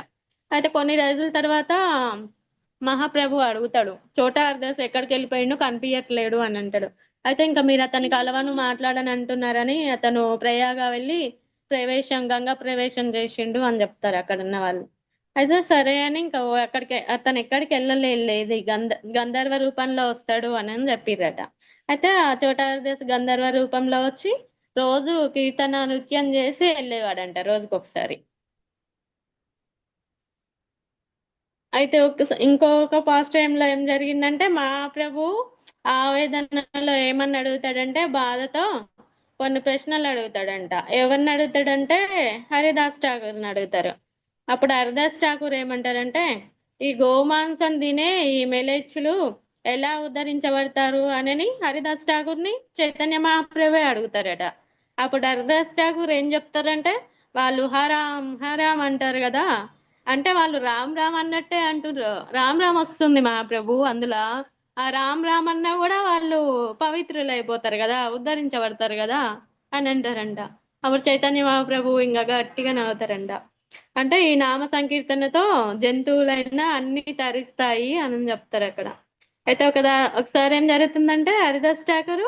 Speaker 4: అయితే కొన్ని రోజుల తర్వాత మహాప్రభు అడుగుతాడు, చోటా హరిదాస్ ఎక్కడికి వెళ్ళిపోయిండు, కనిపించట్లేడు అని అంటాడు. అయితే ఇంకా మీరు అతని కలవను మాట్లాడని అంటున్నారని అతను ప్రయాగ వెళ్ళి గంగా ప్రవేశం చేసిండు అని చెప్తారు అక్కడ ఉన్న వాళ్ళు. అయితే సరే అని ఇంకా అతను ఎక్కడికి వెళ్ళలేదు, గంధర్వ రూపంలో వస్తాడు అని చెప్పిర్రట. అయితే ఆ చోటా హరిదాస్ గంధర్వ రూపంలో వచ్చి రోజు కీర్తన నృత్యం చేసి వెళ్ళేవాడంట రోజుకొకసారి. అయితే ఇంకొక పాస్ట్ టైంలో ఏం జరిగిందంటే మహాప్రభు ఆవేదనలో ఏమని అడుగుతాడంటే బాధతో కొన్ని ప్రశ్నలు అడుగుతాడంట. ఎవరిని అడుగుతాడంటే హరిదాస్ ఠాకూర్ని అడుగుతారు. అప్పుడు హరిదాస్ ఠాకూర్ ఏమంటారంటే, ఈ గోమాంసం తినే ఈ మెలేచ్చులు ఎలా ఉద్ధరించబడతారు అని హరిదాస్ ఠాకూర్ని చైతన్య మహాప్రభే అడుగుతారట. అప్పుడు హరిదాస్ ఠాకూర్ ఏం చెప్తారంటే, వాళ్ళు హరాం హరాం అంటారు కదా, అంటే వాళ్ళు రామ్ రామ్ అన్నట్టే అంటున్నారు. రామ్ రామ్ వస్తుంది మహాప్రభు అందులో, ఆ రామ్ రామ్ అన్నా కూడా వాళ్ళు పవిత్రులు అయిపోతారు కదా, ఉద్ధరించబడతారు కదా అని అంటారంట. అప్పుడు చైతన్య మహాప్రభు ఇంకా గట్టిగా నవ్వుతారంట. అంటే ఈ నామ సంకీర్తనతో జంతువులైనా అన్ని తరిస్తాయి అని చెప్తారు అక్కడ. అయితే ఒకసారి ఏం జరుగుతుందంటే హరిదాస్ ఠాకూర్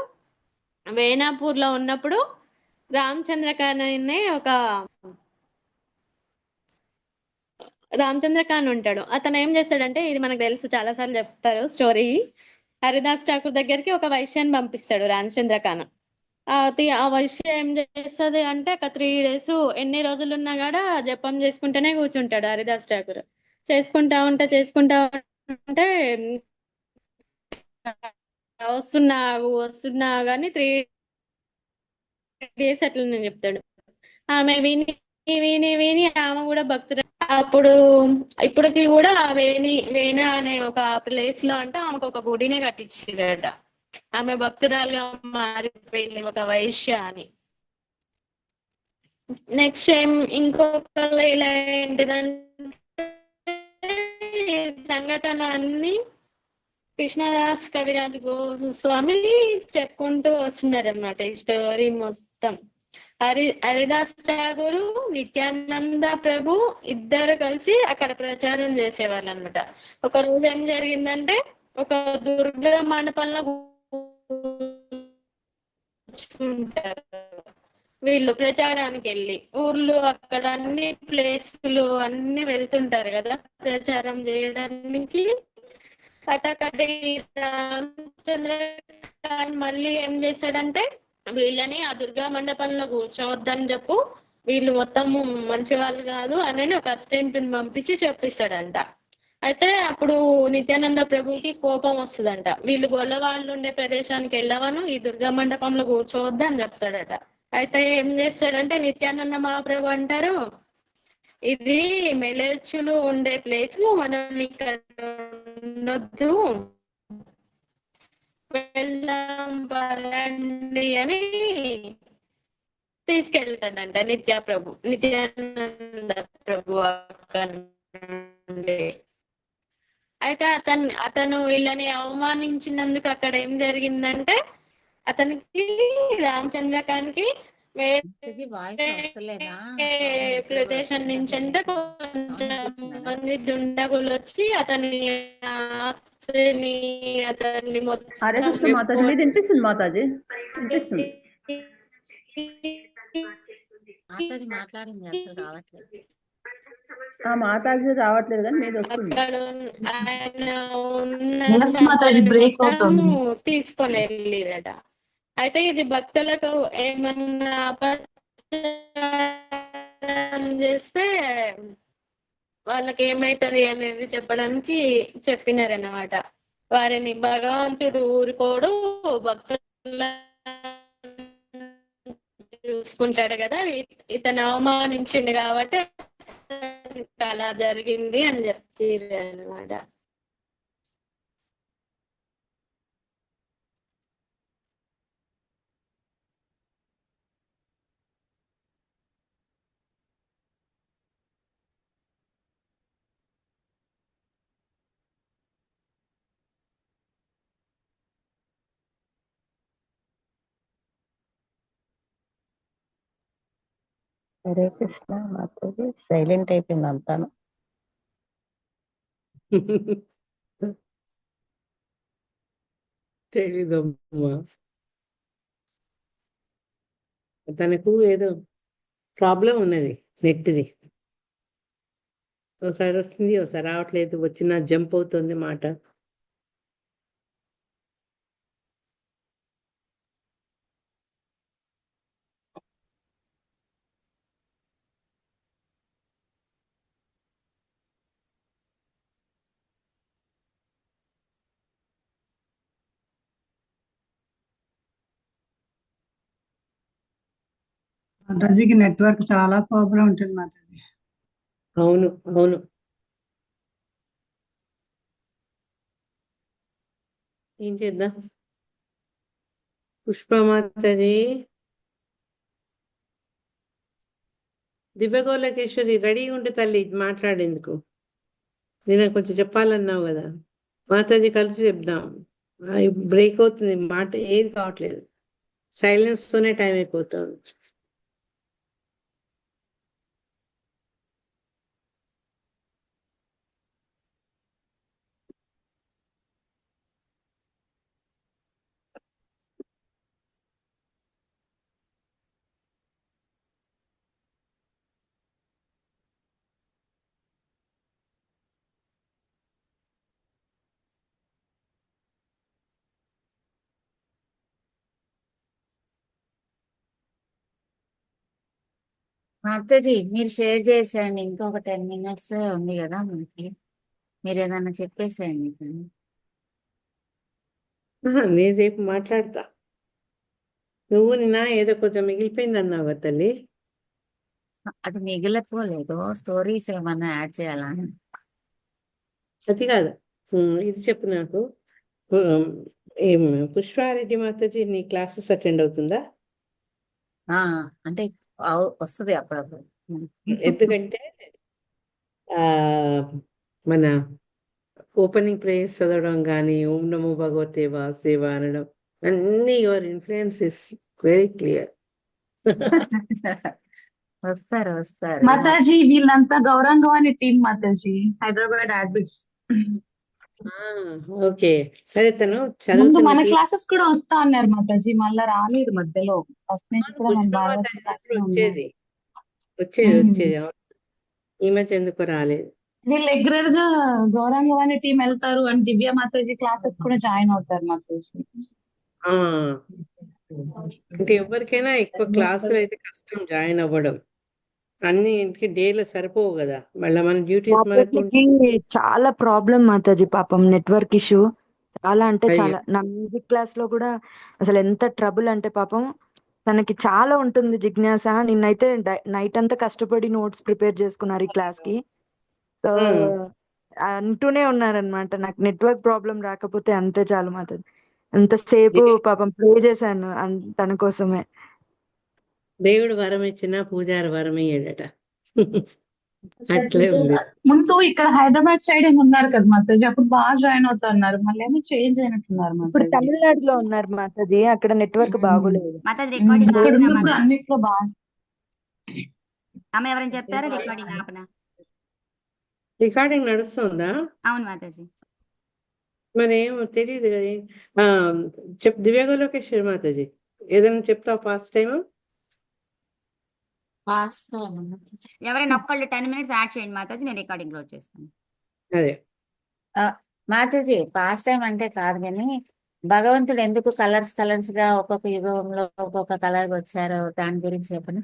Speaker 4: వేనాపూర్ లో ఉన్నప్పుడు రామచంద్రకాన్ ఉంటాడు. అతను ఏం చేస్తాడంటే, ఇది మనకు తెలుసు చాలాసార్లు చెప్తారు స్టోరీ, హరిదాస్ ఠాకూర్ దగ్గరికి ఒక వైశ్యాన్ని పంపిస్తాడు రామచంద్రకాన్. ఆ వైశ్య ఏం చేస్తుంది అంటే ఒక 3 days ఎన్ని రోజులు ఉన్నా కూడా జపం చేసుకుంటూనే కూర్చుంటాడు హరిదాస్ ఠాకూర్. చేసుకుంటా ఉంటే వస్తున్నా కానీ 3 days అట్లా నేను చెప్తాడు. ఆమె విని విని విని ఆమె కూడా భక్తుడు. అప్పుడు ఇప్పటికి కూడా వేణ అనే ఒక ప్లేస్ లో అంటే ఆమెకు ఒక గుడినే కట్టించారట. ఆమె భక్తురాలుగా మారిపోయింది, ఒక వైశ్య అని. నెక్స్ట్ టైం ఇంకొక ఇలా ఏంటిదంటే ఈ సంఘటన అన్ని కృష్ణదాస్ కవిరాజ్ గోస్వామి చెప్పుకుంటూ వస్తున్నారు అన్నమాట ఈ స్టోరీ మొత్తం. హరిదాస్ ఠాగూరు, నిత్యానంద ప్రభు ఇద్దరు కలిసి అక్కడ ప్రచారం చేసేవాళ్ళు అనమాట. ఒక రోజు ఏం జరిగిందంటే ఒక దుర్గా మండపంలో కూర్చుంటారు వీళ్ళు ప్రచారానికి వెళ్ళి. ఊర్లు అక్కడ అన్ని ప్లేసులు అన్ని వెళ్తుంటారు కదా ప్రచారం చేయడానికి. కటకటి రామచంద్ర మళ్ళీ ఏం చేస్తాడంటే వీళ్ళని ఆ దుర్గా మండపంలో కూర్చోవద్దని చెప్పు, వీళ్ళు మొత్తం మంచి వాళ్ళు కాదు అని ఒక అసిస్టెంట్ ని పంపించి చెప్పిస్తాడంట. అయితే అప్పుడు నిత్యానంద ప్రభుకి కోపం వస్తుందంట. వీళ్ళు గొల్లవాళ్ళు ఉండే ప్రదేశానికి వెళ్ళవను, ఈ దుర్గా మండపంలో కూర్చోవద్దు అని చెప్తాడట. అయితే ఏం చేస్తాడంటే నిత్యానంద మహాప్రభు అంటారు, ఇది మెలేచ్చులు ఉండే ప్లేస్, మనం ఇక్కడ ఉండొద్దు, వెళ్దాం పదండి అని తీసుకెళ్తాడంట నిత్యానంద ప్రభు అక్కడ నుండి. అయితే అతను వీళ్ళని అవమానించినందుకు అక్కడ ఏం జరిగిందంటే అతనికి రామచంద్రకానికి
Speaker 8: వాయిస్ వస్తలేదా?
Speaker 4: ప్రదేశం నుంచి అంటే కొంచెం మంది దుండగులు వచ్చి అతని ఆస్తిని అతన్ని
Speaker 9: హరే కృష్ణ మాతాజీ, మీది వినిపిస్తుంది మాతాజీ, వినిపిస్తుంది.
Speaker 8: మాతాజీ మాట్లాడింది అసలు రావట్లేదు.
Speaker 9: మాతాజీ రావట్లేదు కానీ మీది వస్తుంది.
Speaker 4: అక్కడ ఆయన ఉన్న తీసుకొని వెళ్ళిరట. అయితే ఇది భక్తులకు ఏమన్నా అపచారం చేస్తే వాళ్ళకి ఏమైతుంది అనేది చెప్పడానికి చెప్పినారన్నమాట. వారిని భగవంతుడు ఊరుకోడు, భక్తుల చూసుకుంటాడు కదా, ఇతను అవమానించిండు కాబట్టి అలా జరిగింది అని చెప్తారు అన్నమాట.
Speaker 7: హరే కృష్ణ మాతాజీ, సైలెంట్ అయిపోయింది అంతాను.
Speaker 2: తెలీదమ్మా, తనకు ఏదో ప్రాబ్లం ఉన్నది నెట్ది. ఒకసారి వస్తుంది, ఒకసారి రావట్లేదు, వచ్చిన జంప్ అవుతుంది మాట.
Speaker 3: మాతాజీకి నెట్వర్క్ చాలా ప్రాబ్లం ఉంటుంది మాతాజీ.
Speaker 2: అవును అవును. ఏం చేద్దాం? పుష్పమాతాజీ, దివ్యగోళకేశ్వరి రెడీగా ఉంటే తల్లి మాట్లాడేందుకు. నేను కొంచెం చెప్పాలన్నావు కదా మాతాజీ, కలిసి చెప్దాం. బ్రేక్ అవుతుంది మాట, ఏది కావట్లేదు, సైలెన్స్ తోనే టైం అయిపోతుంది.
Speaker 8: మాతాజీ మీరు షేర్ చేసేయండి, ఇంకొక 10 minutes ఉంది కదా మనకి, మీరు ఏదన్నా చెప్పేసేయండి.
Speaker 2: నేను రేపు మాట్లాడతా. నువ్వు నిన్న ఏదో కొంచెం మిగిలిపోయింది అన్నావు కదా తల్లి.
Speaker 8: అది మిగిలిపోలేదు, స్టోరీస్ ఏమన్నా యాడ్ చేయాలా?
Speaker 2: అది కాదు, ఇది చెప్పు నాకు. ఏం పుష్పారెడ్డి మాతాజీ నీ క్లాసెస్ అటెండ్ అవుతుందా?
Speaker 8: ఆ, అంటే వస్తుంది అప్పుడప్పుడు.
Speaker 2: ఎందుకంటే ఆ మన ఓపెనింగ్ ప్రేయర్స్ చదవడం కానీ ఓం నమో భగవతే వాసుదేవ అనడం అన్ని your influence is very clear.
Speaker 8: వస్తారు వస్తారు.
Speaker 10: మాతాజీ వీళ్ళంతా Gaurangavani team Mataji, Hyderabad admits.
Speaker 2: Okay, సరే. తను
Speaker 10: ముందు
Speaker 2: చదువుతున్న
Speaker 10: మన క్లాసెస్ కూడా వస్తా అన్నారు మాతాజీ, మళ్ళా రాలేదు మధ్యలో. ఫస్ట్ నుంచి కూడా మేము
Speaker 2: పుష్ప
Speaker 10: బాగా
Speaker 2: మాతాజీ
Speaker 10: క్లాస్
Speaker 2: అప్పుడు
Speaker 10: లో ఉన్నాం.
Speaker 2: వచ్చేది అవును. ఈ మధ్య ఎందుకు రాలేదు.
Speaker 10: వీళ్ళు రెగ్యులర్ గా గౌరంగవాణి టీం వెళ్తారు అండ్ దివ్య మాతాజీ క్లాసెస్ కూడా జాయిన్ అవుతారు మాతాజీ.
Speaker 2: ఆ, అంటే ఎవరికైనా ఎక్కువ క్లాసులు అయితే కష్టం జాయిన్ అవ్వడం. అన్ని డేలో సరిపోవు కదా, మళ్ళీ మన డ్యూటీస్ మనకు
Speaker 11: మాతాజీకి చాలా ప్రాబ్లం మాతాజీ, పాపం నెట్వర్క్ ఇష్యూ చాలా అంటే
Speaker 2: అయ్యో.
Speaker 11: చాలా. నా మ్యూజిక్ క్లాస్ లో కూడా అసలు ఎంత ట్రబుల్ అంటే పాపం తనకి చాలా ఉంటుంది జిజ్ఞాస. నిన్నైతే నైట్ అంతా కష్టపడి నోట్స్ ప్రిపేర్ చేసుకున్నారు ఈ క్లాస్ కి. సో అంటూనే ఉన్నారనమాట, నాకు నెట్వర్క్ ప్రాబ్లం రాకపోతే అంతే చాలు మాతాజీ. ఎంతసేపు పాపం ప్రే చేశాను తన కోసమే.
Speaker 2: దేవుడు వరం ఇచ్చినా పూజారి వరం ఇయ్యాడట. అట్లే ఉంది.
Speaker 10: ముందు ఇక్కడ హైదరాబాద్ సైడ్ ఏమి ఉన్నారు కదా మాతాజీ, అప్పుడు బాగా జాయిన్ అవుతా ఉన్నారు. మళ్ళీ ఏమో చేంజ్ అయినట్టున్నారు
Speaker 11: ఇప్పుడు
Speaker 10: మాతాజీ.
Speaker 11: తమిళనాడులో ఉన్నారు మాతాజీ, అక్కడ నెట్వర్క్ బాగోలేదు.
Speaker 12: మాతాజీ రికార్డింగ్
Speaker 10: ఇక్కడ
Speaker 12: ఆపినా
Speaker 10: ఉన్నప్పుడు
Speaker 12: మాతాజీ.
Speaker 10: అన్నిట్లో బాగా.
Speaker 12: అమ్మ ఎవరైనా చెప్తారా రికార్డింగ్ ఆపినా?
Speaker 2: రికార్డింగ్ నడుస్తుందా?
Speaker 12: అవును మాతాజీ.
Speaker 2: మరి ఏమో తెలియదు కదా. దివ్య లోకేశ్వరి మాతాజీ ఏదైనా చెప్తావు ఫాస్ట్ టైం?
Speaker 8: ఫాస్ట్
Speaker 12: ఎవరైనా ఒక్కళ్ళు 10 minutes యాడ్ చేయండి మాతాజీ, నేను రికార్డింగ్ క్లోజ్ చేస్తాను.
Speaker 2: అదే
Speaker 8: మాతాజీ పాస్ట్ టైం అంటే కాదు కానీ భగవంతుడు ఎందుకు కలర్స్ గా ఒక్కొక్క యుగంలో ఒక్కొక్క కలర్ వచ్చారో దాని గురించి చెప్పను.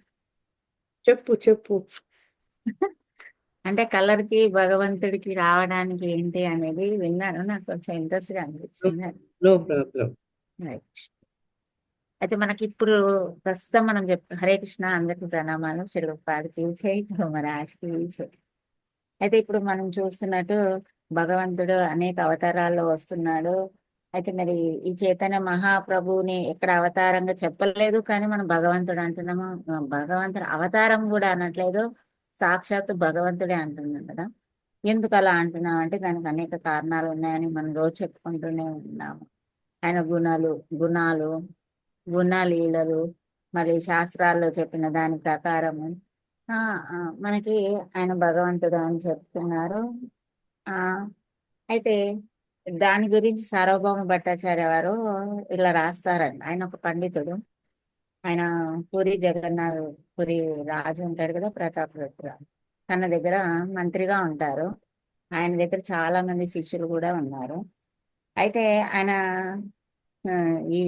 Speaker 2: చెప్పు.
Speaker 8: అంటే కలర్ కి భగవంతుడికి రావడానికి ఏంటి అనేది విన్నాను, నాకు కొంచెం ఇంట్రెస్ట్ గా అనిపించింది.
Speaker 2: No problem.
Speaker 8: రైట్. అయితే మనకి ఇప్పుడు ప్రస్తుతం మనం హరే కృష్ణ, అందరికి ప్రణామాలు, శిరపాదికి చేయి, మరాజ్కి చేయి. అయితే ఇప్పుడు మనం చూస్తున్నట్టు భగవంతుడు అనేక అవతారాల్లో వస్తున్నాడు. అయితే మరి ఈ చైతన్య మహాప్రభువుని ఎక్కడ అవతారంగా చెప్పలేదు, కానీ మనం భగవంతుడు అంటున్నాము. భగవంతుడు అవతారం కూడా అనట్లేదు, సాక్షాత్తు భగవంతుడే అంటున్నాం కదా. ఎందుకు అలా అంటున్నాం అంటే దానికి అనేక కారణాలు ఉన్నాయని మనం రోజు చెప్పుకుంటూనే ఉన్నాము. ఆయన గుణాలు గుణలీలలు, మరి శాస్త్రాల్లో చెప్పిన దాని ప్రకారము మనకి ఆయన భగవంతుడు అని చెప్తున్నారు. అయితే దాని గురించి సార్వభౌమ భట్టాచార్య వారు ఇలా రాస్తారండి. ఆయన ఒక పండితుడు. ఆయన పురి రాజు ఉంటాడు కదా, ప్రతాపరుద్ర, తన దగ్గర మంత్రిగా ఉంటారు. ఆయన దగ్గర చాలా మంది శిష్యులు కూడా ఉన్నారు. అయితే ఆయన ఈ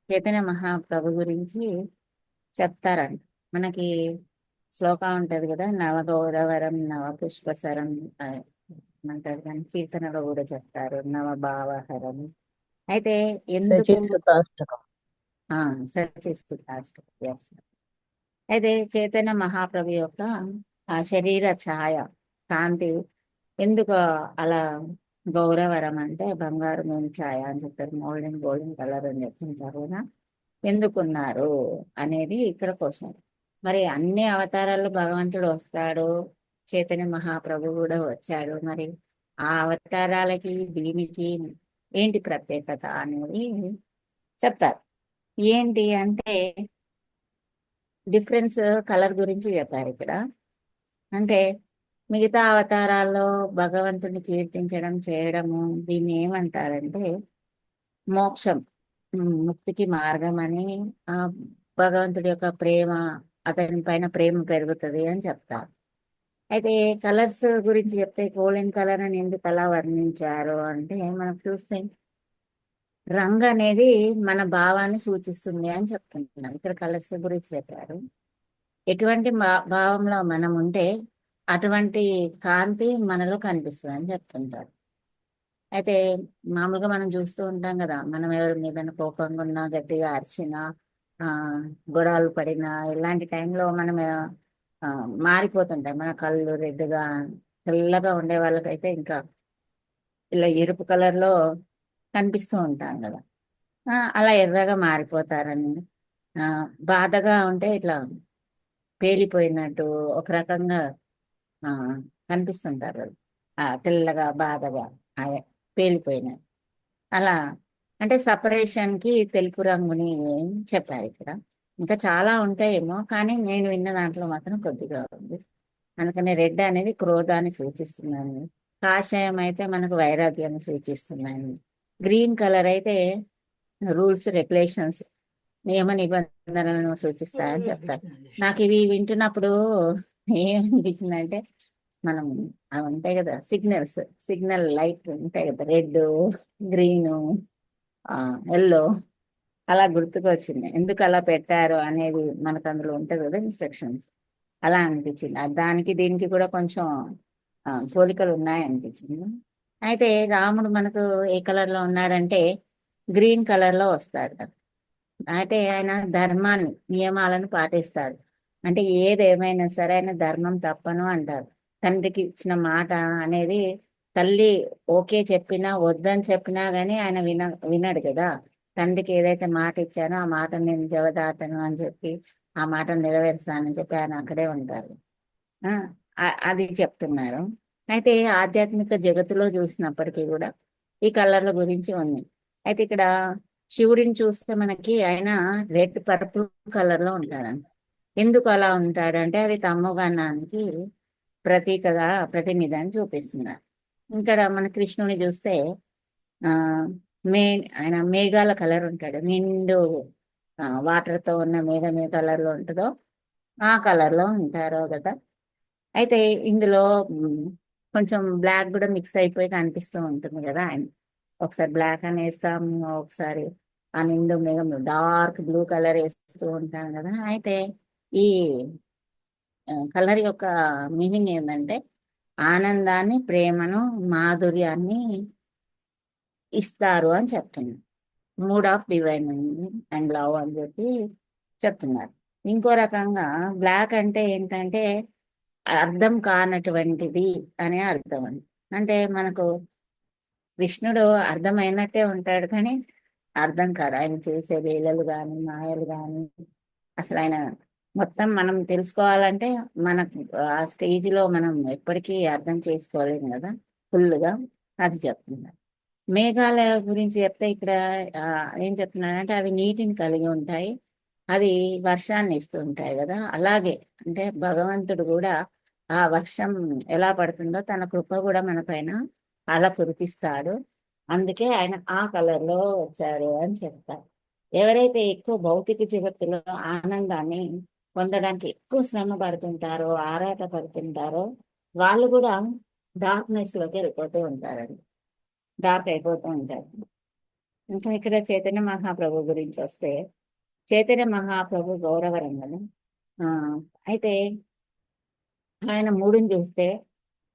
Speaker 8: చైతన్య మహాప్రభు గురించి చెప్తారంట. మనకి శ్లోకం ఉంటది కదా, నవగౌరవరం నవ పుష్పసరం అంటారు, కానీ కీర్తనలో కూడా చెప్తారు నవ భావహరం. అయితే ఎందుకు అయితే చైతన్య మహాప్రభు యొక్క ఆ శరీర ఛాయ కాంతి ఎందుకు అలా గౌరవరం అంటే బంగారు మేము ఛాయ అని చెప్తారు, గోల్డెన్ కలర్ అని చెప్తుంటారు కదా. ఎందుకున్నారు అనేది ఇక్కడ క్వశ్చన్. మరి అన్ని అవతారాల్లో భగవంతుడు వస్తాడు, చైతన్య మహాప్రభు కూడా వచ్చాడు. మరి ఆ అవతారాలకి దీనికి ఏంటి ప్రత్యేకత అనేది చెప్తారు. ఏంటి అంటే డిఫరెన్స్ కలర్ గురించి చెప్పారు ఇక్కడ. అంటే మిగతా అవతారాల్లో భగవంతుడిని కీర్తించడం చేయడము దీన్ని ఏమంటారంటే మోక్షం, ముక్తికి మార్గం అని, ఆ భగవంతుడి యొక్క ప్రేమ, అతని పైన ప్రేమ పెరుగుతుంది అని చెప్తారు. అయితే కలర్స్ గురించి చెప్తే గోల్డెన్ కలర్ అని ఎందుకు అలా వర్ణించారు అంటే మనం చూస్తే రంగు అనేది మన భావాన్ని సూచిస్తుంది అని చెప్తున్నాం. ఇక్కడ కలర్స్ గురించి చెప్పారు. ఎటువంటి భావంలో మనం ఉంటే అటువంటి కాంతి మనలో కనిపిస్తుంది అని చెప్తుంటారు. అయితే మామూలుగా మనం చూస్తూ ఉంటాం కదా, మనం ఎవరి మీద కోపంగా ఉన్నా, గట్టిగా అరిచినా, గొడవలు పడినా, ఇలాంటి టైంలో మనం మారిపోతుంటాయి. మన కళ్ళు రెడ్గా తెల్లగా ఉండే వాళ్ళకైతే ఇంకా ఇలా ఎరుపు కలర్లో కనిపిస్తూ ఉంటాం కదా. అలా ఎర్రగా మారిపోతారని, బాధగా ఉంటే ఇట్లా పేలిపోయినట్టు ఒక రకంగా ఆ కనిపిస్తుంటారు కదా. తెల్లగా బాధగా అదే పేలిపోయినట్టు అలా. అంటే సపరేషన్ కి తెలుపు రంగుని చెప్పారు ఇక్కడ. ఇంకా చాలా ఉంటాయేమో, కానీ నేను విన్న దాంట్లో మాత్రం కొద్దిగా ఉంది. అందుకని రెడ్ అనేది క్రోధాన్ని సూచిస్తున్నాను, కాషాయం అయితే మనకు వైరాగ్యాన్ని సూచిస్తున్నాను, గ్రీన్ కలర్ అయితే రూల్స్ రెగ్యులేషన్స్ నియమ నిబంధనలను సూచిస్తాయని చెప్తారు. నాకు ఇవి వింటున్నప్పుడు ఏమనిపించిందంటే, మనం అవి ఉంటాయి కదా సిగ్నల్ లైట్ ఉంటాయి కదా, రెడ్, గ్రీన్, ఎల్లో, అలా గుర్తుకు వచ్చింది. ఎందుకు అలా పెట్టారు అనేది మనకు అందులో ఉంటుంది కదా ఇన్స్ట్రక్షన్స్. అలా అనిపించింది. దానికి దీనికి కూడా కొంచెం పోలికలు ఉన్నాయనిపించింది. అయితే రాముడు మనకు ఏ కలర్ లో ఉన్నాడంటే గ్రీన్ కలర్ లో వస్తాడు కదా. అయితే ఆయన ధర్మాన్ని నియమాలను పాటిస్తాడు. అంటే ఏదేమైనా సరే ఆయన ధర్మం తప్పను అంటారు. తండ్రికి ఇచ్చిన మాట అనేది తల్లి ఓకే చెప్పినా వద్దని చెప్పినా గానీ ఆయన వినడు కదా. తండ్రికి ఏదైతే మాట ఇచ్చానో ఆ మాట నేను జవదాటను అని చెప్పి ఆ మాట నెరవేరుస్తానని చెప్పి ఆయన అక్కడే ఉంటారు. అది చెప్తున్నారు. అయితే ఆధ్యాత్మిక జగత్తులో చూసినప్పటికీ కూడా ఈ కలర్ల గురించి ఉంది. అయితే ఇక్కడ శివుడిని చూస్తే మనకి ఆయన రెడ్ పర్పుల్ కలర్ లో ఉంటాడంట. ఎందుకు అలా ఉంటాడంటే అది తమోగుణానికి ప్రతీకగా ప్రతినిధి అని చూపిస్తున్నారు. ఇక్కడ మన కృష్ణుని చూస్తే ఆ ఆయన మేఘాల కలర్ ఉంటాడు. నిండు వాటర్ తో ఉన్న మేఘం ఏ కలర్ లో ఉంటుందో ఆ కలర్ లో ఉంటారు కదా. అయితే ఇందులో కొంచెం బ్లాక్ కూడా మిక్స్ అయిపోయి కనిపిస్తూ ఉంటుంది కదా. ఆయన ఒకసారి బ్లాక్ అని వేస్తాము, ఒకసారి ఆ నిండు మేఘం డార్క్ బ్లూ కలర్ వేస్తూ ఉంటాం కదా. అయితే ఈ కలర్ యొక్క మీనింగ్ ఏంటంటే ఆనందాన్ని, ప్రేమను, మాధుర్యాన్ని ఇస్తారు అని చెప్తున్నారు. Mood of divine and love అని చెప్పి చెప్తున్నారు. ఇంకో రకంగా బ్లాక్ అంటే ఏంటంటే అర్థం కానటువంటిది అనే అర్థం అండి. అంటే మనకు కృష్ణుడు అర్థమైనట్టే ఉంటాడు కానీ అర్థం కాదు. ఆయన చేసే వేలలు కానీ మాయలు కానీ అసలు ఆయన మొత్తం మనం తెలుసుకోవాలంటే మనకు ఆ స్టేజ్ లో మనం ఎప్పటికీ అర్థం చేసుకోలేము కదా ఫుల్గా. అది చెప్తున్నారు. మేఘాల గురించి చెప్తే ఇక్కడ ఏం చెప్తున్నారంటే అవి నీటిని కలిగి ఉంటాయి, అది వర్షాన్ని ఇస్తూ ఉంటాయి కదా. అలాగే అంటే భగవంతుడు కూడా ఆ వర్షం ఎలా పడుతుందో తన కృప కూడా మన పైన అలా కురిపిస్తాడు. అందుకే ఆయన ఆ కలర్ లో వచ్చారు అని చెప్తారు. ఎవరైతే ఎక్కువ భౌతిక జగత్తులో ఆనందాన్ని పొందడానికి ఎక్కువ శ్రమ పడుతుంటారో, ఆరాట పడుతుంటారో వాళ్ళు కూడా డార్క్నెస్ లోకి వెళ్ళిపోతూ ఉంటారండి, డార్క్ అయిపోతూ ఉంటారు. ఇంకా ఇక్కడ చైతన్య మహాప్రభు గురించి వస్తే చైతన్య మహాప్రభు గౌరవరం కదా. అయితే ఆయన మూడుని చూస్తే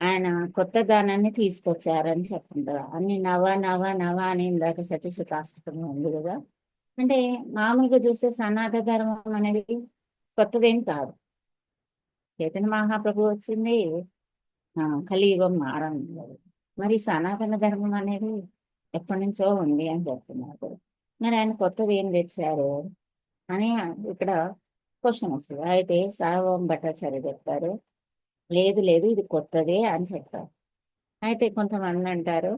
Speaker 8: ఆయన కొత్త దానాన్ని తీసుకొచ్చారని చెప్పుకుంటారు. అన్ని నవ నవ నవ అని ఇందాక సత్యసుఖాష్టకం ఉంది కదా. అంటే మామూలుగా చూస్తే సనాతన ధర్మం అనేది కొత్తదేం కాదు. చైతన్య మహాప్రభు వచ్చింది కలియుగం మారండి. మరి సనాతన ధర్మం అనేది ఎప్పటి నుంచో ఉంది అని చెప్తున్నారు. మరి ఆయన కొత్తది ఏం తెచ్చారు అని ఇక్కడ క్వశ్చన్ వస్తుంది. అయితే సార్వభౌమ భట్టాచార్య చెప్తారు, లేదు లేదు ఇది కొత్తదే అని చెప్తారు. అయితే కొంతమంది అంటారు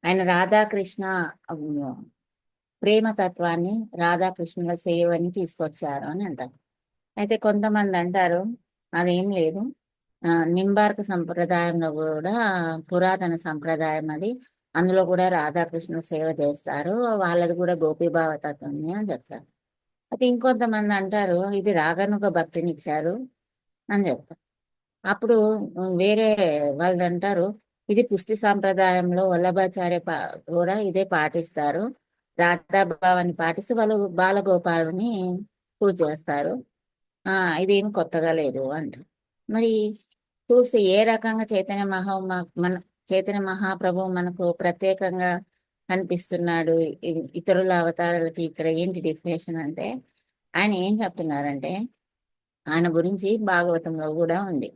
Speaker 8: ఆయన రాధాకృష్ణ ప్రేమతత్వాన్ని, రాధాకృష్ణుల సేవని తీసుకొచ్చారు అని అంటారు. అయితే కొంతమంది అంటారు అదేం లేదు, నింబార్క సంప్రదాయంలో కూడా పురాతన సంప్రదాయం అది, అందులో కూడా రాధాకృష్ణ సేవ చేస్తారు, వాళ్ళది కూడా గోపీభావ తత్వమే అని చెప్తారు. అయితే ఇంకొంతమంది అంటారు ఇది రాగనుక భక్తినిచ్చారు అని చెప్తారు. అప్పుడు వేరే వాళ్ళు అంటారు ఇది పుష్టి సాంప్రదాయంలో వల్లభాచార్య కూడా ఇదే పాటిస్తారు, రాధాభావాన్ని పాటిస్తూ వాళ్ళు బాలగోపాలని పూజ చేస్తారు, ఇదేం కొత్తగా లేదు అంటారు. మరి చూస్తే ఏ రకంగా చైతన్య మహాప్రభు మనకు ప్రత్యేకంగా కనిపిస్తున్నాడు ఇతరుల అవతారాలకి, ఇక్కడ ఏంటి డెఫినేషన్ అంటే ఆయన ఏం చెప్తున్నారంటే ఆయన గురించి భాగవతంలో కూడా ఉంది.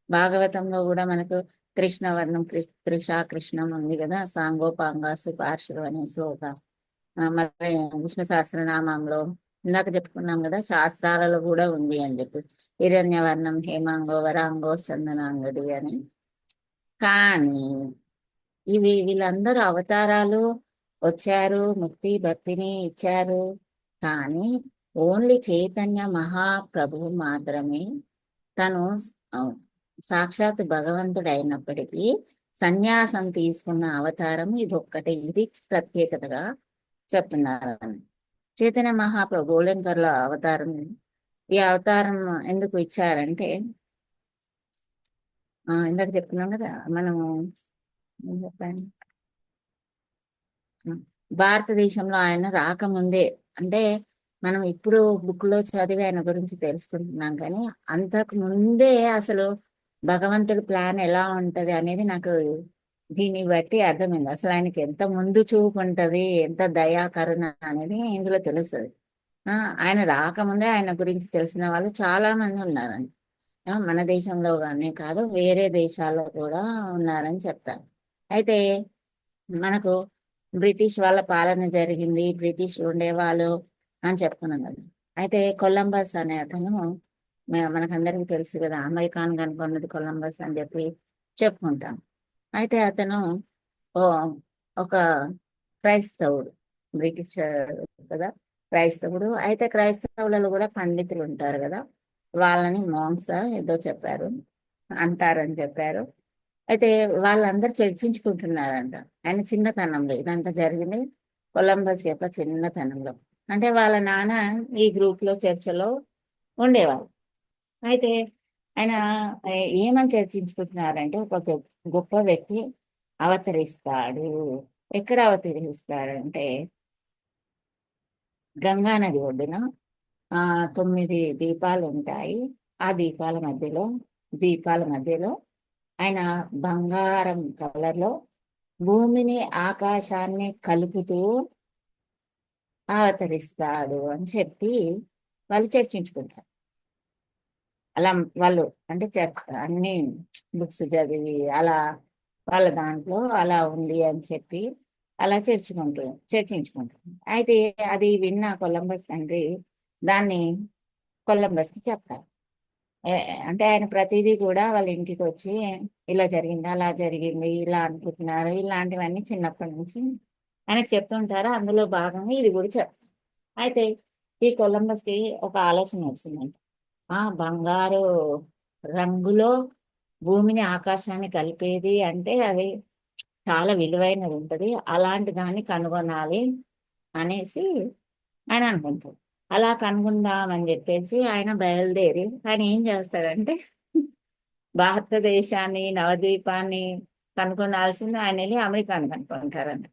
Speaker 8: భాగవతంలో కూడా మనకు కృష్ణవర్ణం తృషా కృష్ణం ఉంది కదా, సాంగోపాంగాసు పార్శ్వ అనేసి ఒక మరి విష్ణు సహస్రనామంలో ఇందాక చెప్పుకున్నాం కదా, శాస్త్రాలలో కూడా ఉంది అని చెప్పి హిరణ్యవర్ణం హేమాంగో వరాంగో చందనాంగడి అని. కానీ వీళ్ళందరూ అవతారాలు వచ్చారు, ముక్తి భక్తిని ఇచ్చారు. కానీ ఓన్లీ చైతన్య మహాప్రభువు మాత్రమే తను సాక్షాత్ భగవంతుడు అయినప్పటికీ సన్యాసం తీసుకున్న అవతారం ఇది ఒక్కటే. ఇది ప్రత్యేకతగా చెప్తున్నారు. చైతన్య మహాప్రభు గోల్డెన్ కర్ల అవతారం, ఈ అవతారం ఎందుకు ఇచ్చారంటే ఇందాక చెప్తున్నాం కదా మనము, ఏం చెప్పాను, భారతదేశంలో ఆయన రాకముందే, అంటే మనం ఇప్పుడు బుక్ లో చదివి ఆయన గురించి తెలుసుకుంటున్నాం, కానీ అంతకు ముందే అసలు భగవంతుడి ప్లాన్ ఎలా ఉంటది అనేది నాకు దీన్ని బట్టి అర్థమైంది. అసలు ఆయనకి ఎంత ముందు చూపు ఉంటది, ఎంత దయా కరుణ అనేది ఇందులో తెలుస్తుంది. ఆయన రాకముందే ఆయన గురించి తెలిసిన వాళ్ళు చాలా మంది ఉన్నారండి. మన దేశంలోనే కాదు వేరే దేశాల్లో కూడా ఉన్నారని చెప్తారు. అయితే మనకు బ్రిటిష్ వాళ్ళ పాలన జరిగింది, బ్రిటిష్ ఉండేవాళ్ళు అని చెప్తున్నాం కదా. అయితే కొలంబస్ అనే అతను మనకందరికీ తెలుసు కదా, అమెరికాను కనుక్కున్నది కొలంబస్ అని చెప్పి చెప్పుకుంటాం. అయితే అతను ఒక క్రైస్తవుడు, బ్రిటిష్ కదా క్రైస్తవుడు. అయితే క్రైస్తవులలో కూడా పండితులు ఉంటారు కదా, వాళ్ళని మోంక్స్ ఏదో చెప్పారు అంటారని చెప్పారు. అయితే వాళ్ళందరూ చర్చించుకుంటున్నారంట ఆయన చిన్నతనంలో. ఇదంతా జరిగింది కొలంబస్ యొక్క చిన్నతనంలో. అంటే వాళ్ళ నాన్న ఈ గ్రూప్ లో చర్చలో ఉండేవాళ్ళు. అయితే ఆయన ఏమని చర్చించుకుంటున్నారంటే ఒక గొప్ప వ్యక్తి అవతరిస్తాడు. ఎక్కడ అవతరిస్తాడంటే గంగా నది ఒడ్డున 9 దీపాలు ఉంటాయి. ఆ దీపాల మధ్యలో ఆయన బంగారం కలర్లో భూమిని ఆకాశాన్ని కలుపుతూ అవతరిస్తాడు అని చెప్పి వాళ్ళు చర్చించుకుంటారు. అలా వాళ్ళు అంటే అన్ని బుక్స్ చదివి అలా వాళ్ళ దాంట్లో అలా ఉంది అని చెప్పి అలా చర్చించుకుంటారు. అయితే అది విన్న కొలంబస్ తండ్రి దాన్ని కొలంబస్కి చెప్తారు. అంటే ఆయన ప్రతిదీ కూడా వాళ్ళ ఇంటికి వచ్చి ఇలా జరిగింది, అలా జరిగింది, ఇలా అనుకుంటున్నారు, ఇలాంటివన్నీ చిన్నప్పటి నుంచి ఆయనకు చెప్తుంటారు. అందులో భాగంగా ఇది కూడా చెప్తారు. అయితే ఈ కొలంబస్కి ఒక ఆలోచన వచ్చిందంట, బంగారు రంగులో భూమిని ఆకాశాన్ని కలిపేది అంటే అది చాలా విలువైనది ఉంటుంది, అలాంటి దాన్ని కనుగొనాలి అనేసి ఆయన అనుకుంటాడు. అలా కనుగొందామని చెప్పేసి ఆయన బయలుదేరి ఆయన ఏం చేస్తాడంటే భారతదేశాన్ని నవద్వీపాన్ని కనుగొనాల్సింది ఆయన వెళ్ళి అమెరికాని కనుక్కుంటారంట.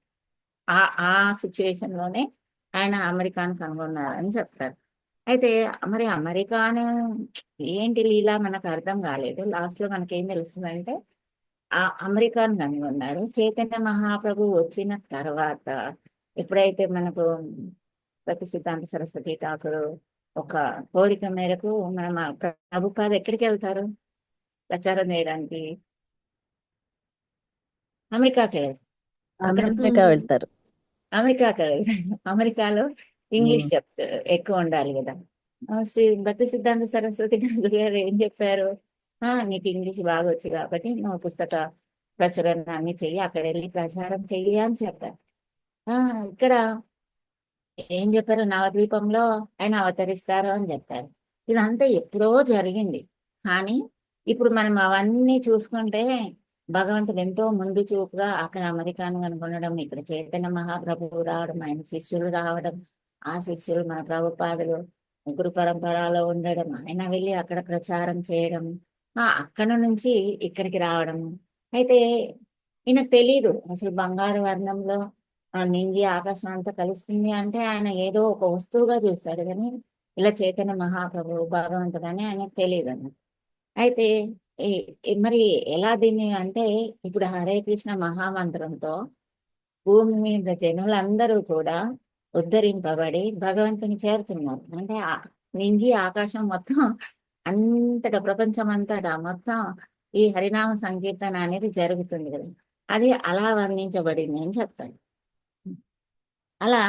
Speaker 8: ఆ సిచ్యువేషన్ లోనే ఆయన అమెరికాను కనుగొన్నారని చెప్తారు. అయితే మరి అమెరికాను ఏంటి లీలా మనకు అర్థం కాలేదు. లాస్ట్ లో మనకేం తెలుస్తుందంటే ఆ అమెరికాను కనుగొన్నారు. చైతన్య మహాప్రభు వచ్చిన తర్వాత ఎప్పుడైతే మనకు ప్రతి సిద్ధాంత సరస్వతి ఠాకూర్ ఒక కోరిక మేరకు మనం ప్రభుపాద ఎక్కడికి వెళ్తారు ప్రచారం చేయడానికి? అమెరికాకి వెళ్తారు.
Speaker 7: అమెరికా వెళ్తారు.
Speaker 8: అమెరికాలో ఇంగ్లీష్ ఎక్కువ ఉండాలి కదా. భక్తి సిద్ధాంత సరస్వతి గారు ఏం చెప్పారు, నీకు ఇంగ్లీష్ బాగా వచ్చు కాబట్టి నువ్వు పుస్తక ప్రచురణ అన్ని చెయ్యి, అక్కడ వెళ్ళి ప్రచారం చెయ్యి అని చెప్పారు. ఇక్కడ ఏం చెప్పారు, నవద్వీపంలో ఆయన అవతరిస్తారు అని చెప్పారు. ఇదంతా ఎప్పుడో జరిగింది. కానీ ఇప్పుడు మనం అవన్నీ చూసుకుంటే భగవంతుడు ఎంతో ముందు చూపుగా అక్కడ అమెరికాను కనుగొనడం, ఇక్కడ చైతన్య మహాప్రభువు రావడం, ఆయన శిష్యులు రావడం, ఆ శిష్యులు మన ప్రభుపాదులు గురు పరంపరలో ఉండడం, ఆయన వెళ్ళి అక్కడ ప్రచారం చేయడం, అక్కడ నుంచి ఇక్కడికి రావడం. అయితే ఈయనకు తెలీదు అసలు బంగారు వర్ణంలో నింగి ఆకాశం అంతా కలుస్తుంది అంటే ఆయన ఏదో ఒక వస్తువుగా చూస్తాడు, కానీ ఇలా చైతన్య మహాప్రభువు భగవంతుడని ఆయనకు తెలియదు అన్నమాట. అయితే మరి ఎలా దీన్ని అంటే ఇప్పుడు హరే కృష్ణ మహామంత్రంతో భూమి మీద జనులందరూ కూడా ఉద్ధరింపబడి భగవంతుని చేరుతున్నారు. అంటే నింగి ఆకాశం మొత్తం అంతటా ప్రపంచం అంతటా మొత్తం ఈ హరినామ సంకీర్తన అనేది జరుగుతుంది కదా, అది అలా వర్ణించబడింది అని చెప్తాడు. అలా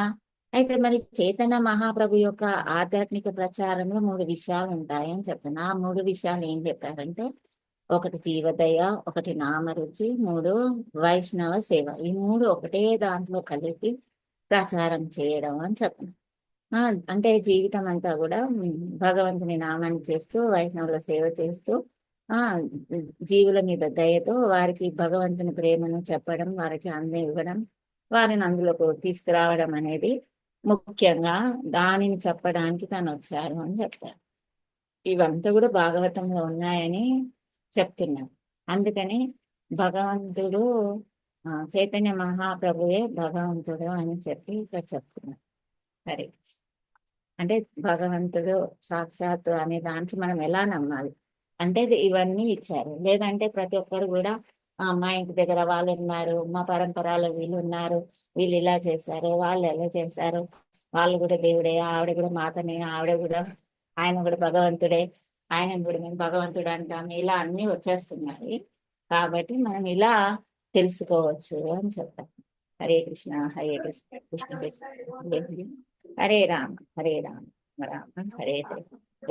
Speaker 8: అయితే మరి చైతన్య మహాప్రభు యొక్క ఆధ్యాత్మిక ప్రచారంలో 3 విషయాలు ఉంటాయని చెప్తాను. ఆ 3 విషయాలు ఏం చెప్పారంటే, ఒకటి జీవదయ, ఒకటి నామరుచి, 3 వైష్ణవ సేవ. ఈ 3 ఒకటే దాంట్లో కలిపి ప్రచారం చేయడం అని చెప్తాను. అంటే జీవితం అంతా కూడా భగవంతుని నామాన్ని చేస్తూ, వైష్ణవుల సేవ చేస్తూ, జీవుల మీద దయతో వారికి భగవంతుని ప్రేమను చెప్పడం, వారికి ఇవ్వడం, వారిని అందులోకి తీసుకురావడం అనేది ముఖ్యంగా దానిని చెప్పడానికి తను వచ్చారు అని చెప్తారు. ఇవంతా కూడా భాగవతంలో ఉన్నాయని చెప్తున్నారు. అందుకని భగవంతుడు చైతన్య మహాప్రభువే భగవంతుడు అని చెప్పి ఇక్కడ చెప్తున్నారు. సరే, అంటే భగవంతుడు సాక్షాత్తు అనే దాంట్లో మనం ఎలా నమ్మాలి అంటే ఇవన్నీ ఇచ్చారు. లేదంటే ప్రతి ఒక్కరు కూడా మా ఇంటి దగ్గర వాళ్ళు ఉన్నారు, మా పరంపరలో వీళ్ళు ఉన్నారు, వీళ్ళు ఇలా చేశారు, వాళ్ళు ఎలా చేశారు, వాళ్ళు కూడా దేవుడే, ఆవిడ కూడా మాతనే, ఆవిడ కూడా ఆయన కూడా భగవంతుడే, ఆయన కూడా మేము భగవంతుడు అంటాము, ఇలా అన్నీ వచ్చేస్తున్నాయి. కాబట్టి మనం ఇలా తెలుసుకోవచ్చు అని చెప్తాం. హరే కృష్ణ హరే కృష్ణ కృష్ణ హరే రామ హరే రామ రామ హరే హరే.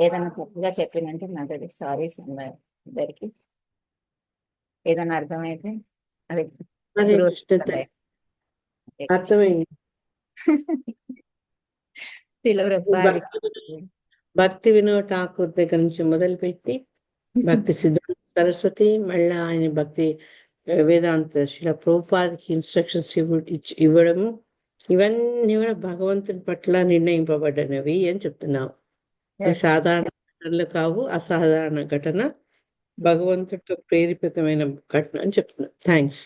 Speaker 8: ఏదైనా తప్పుగా చెప్పినంటే నాది సారీ అందరికి. ఏదైనా అర్థమైతే అదే
Speaker 2: హరే కృష్ణ అర్థమైంది. భక్తి వినోద్ ఠాకూర్ దగ్గర నుంచి మొదలుపెట్టి భక్తి సిద్ధాంత సరస్వతి, మళ్ళీ ఆయన భక్తి వేదాంత శిల ప్రభుపాదకి ఇన్స్ట్రక్షన్స్ ఇవ్వడము, ఇవన్నీ కూడా భగవంతుని పట్ల నిర్ణయింపబడినవి అని చెప్తున్నావు. సాధారణ ఘటనలు కావు, అసాధారణ ఘటన, భగవంతుడితో ప్రేరితమైన ఘటన అని చెప్తున్నా. థ్యాంక్స్.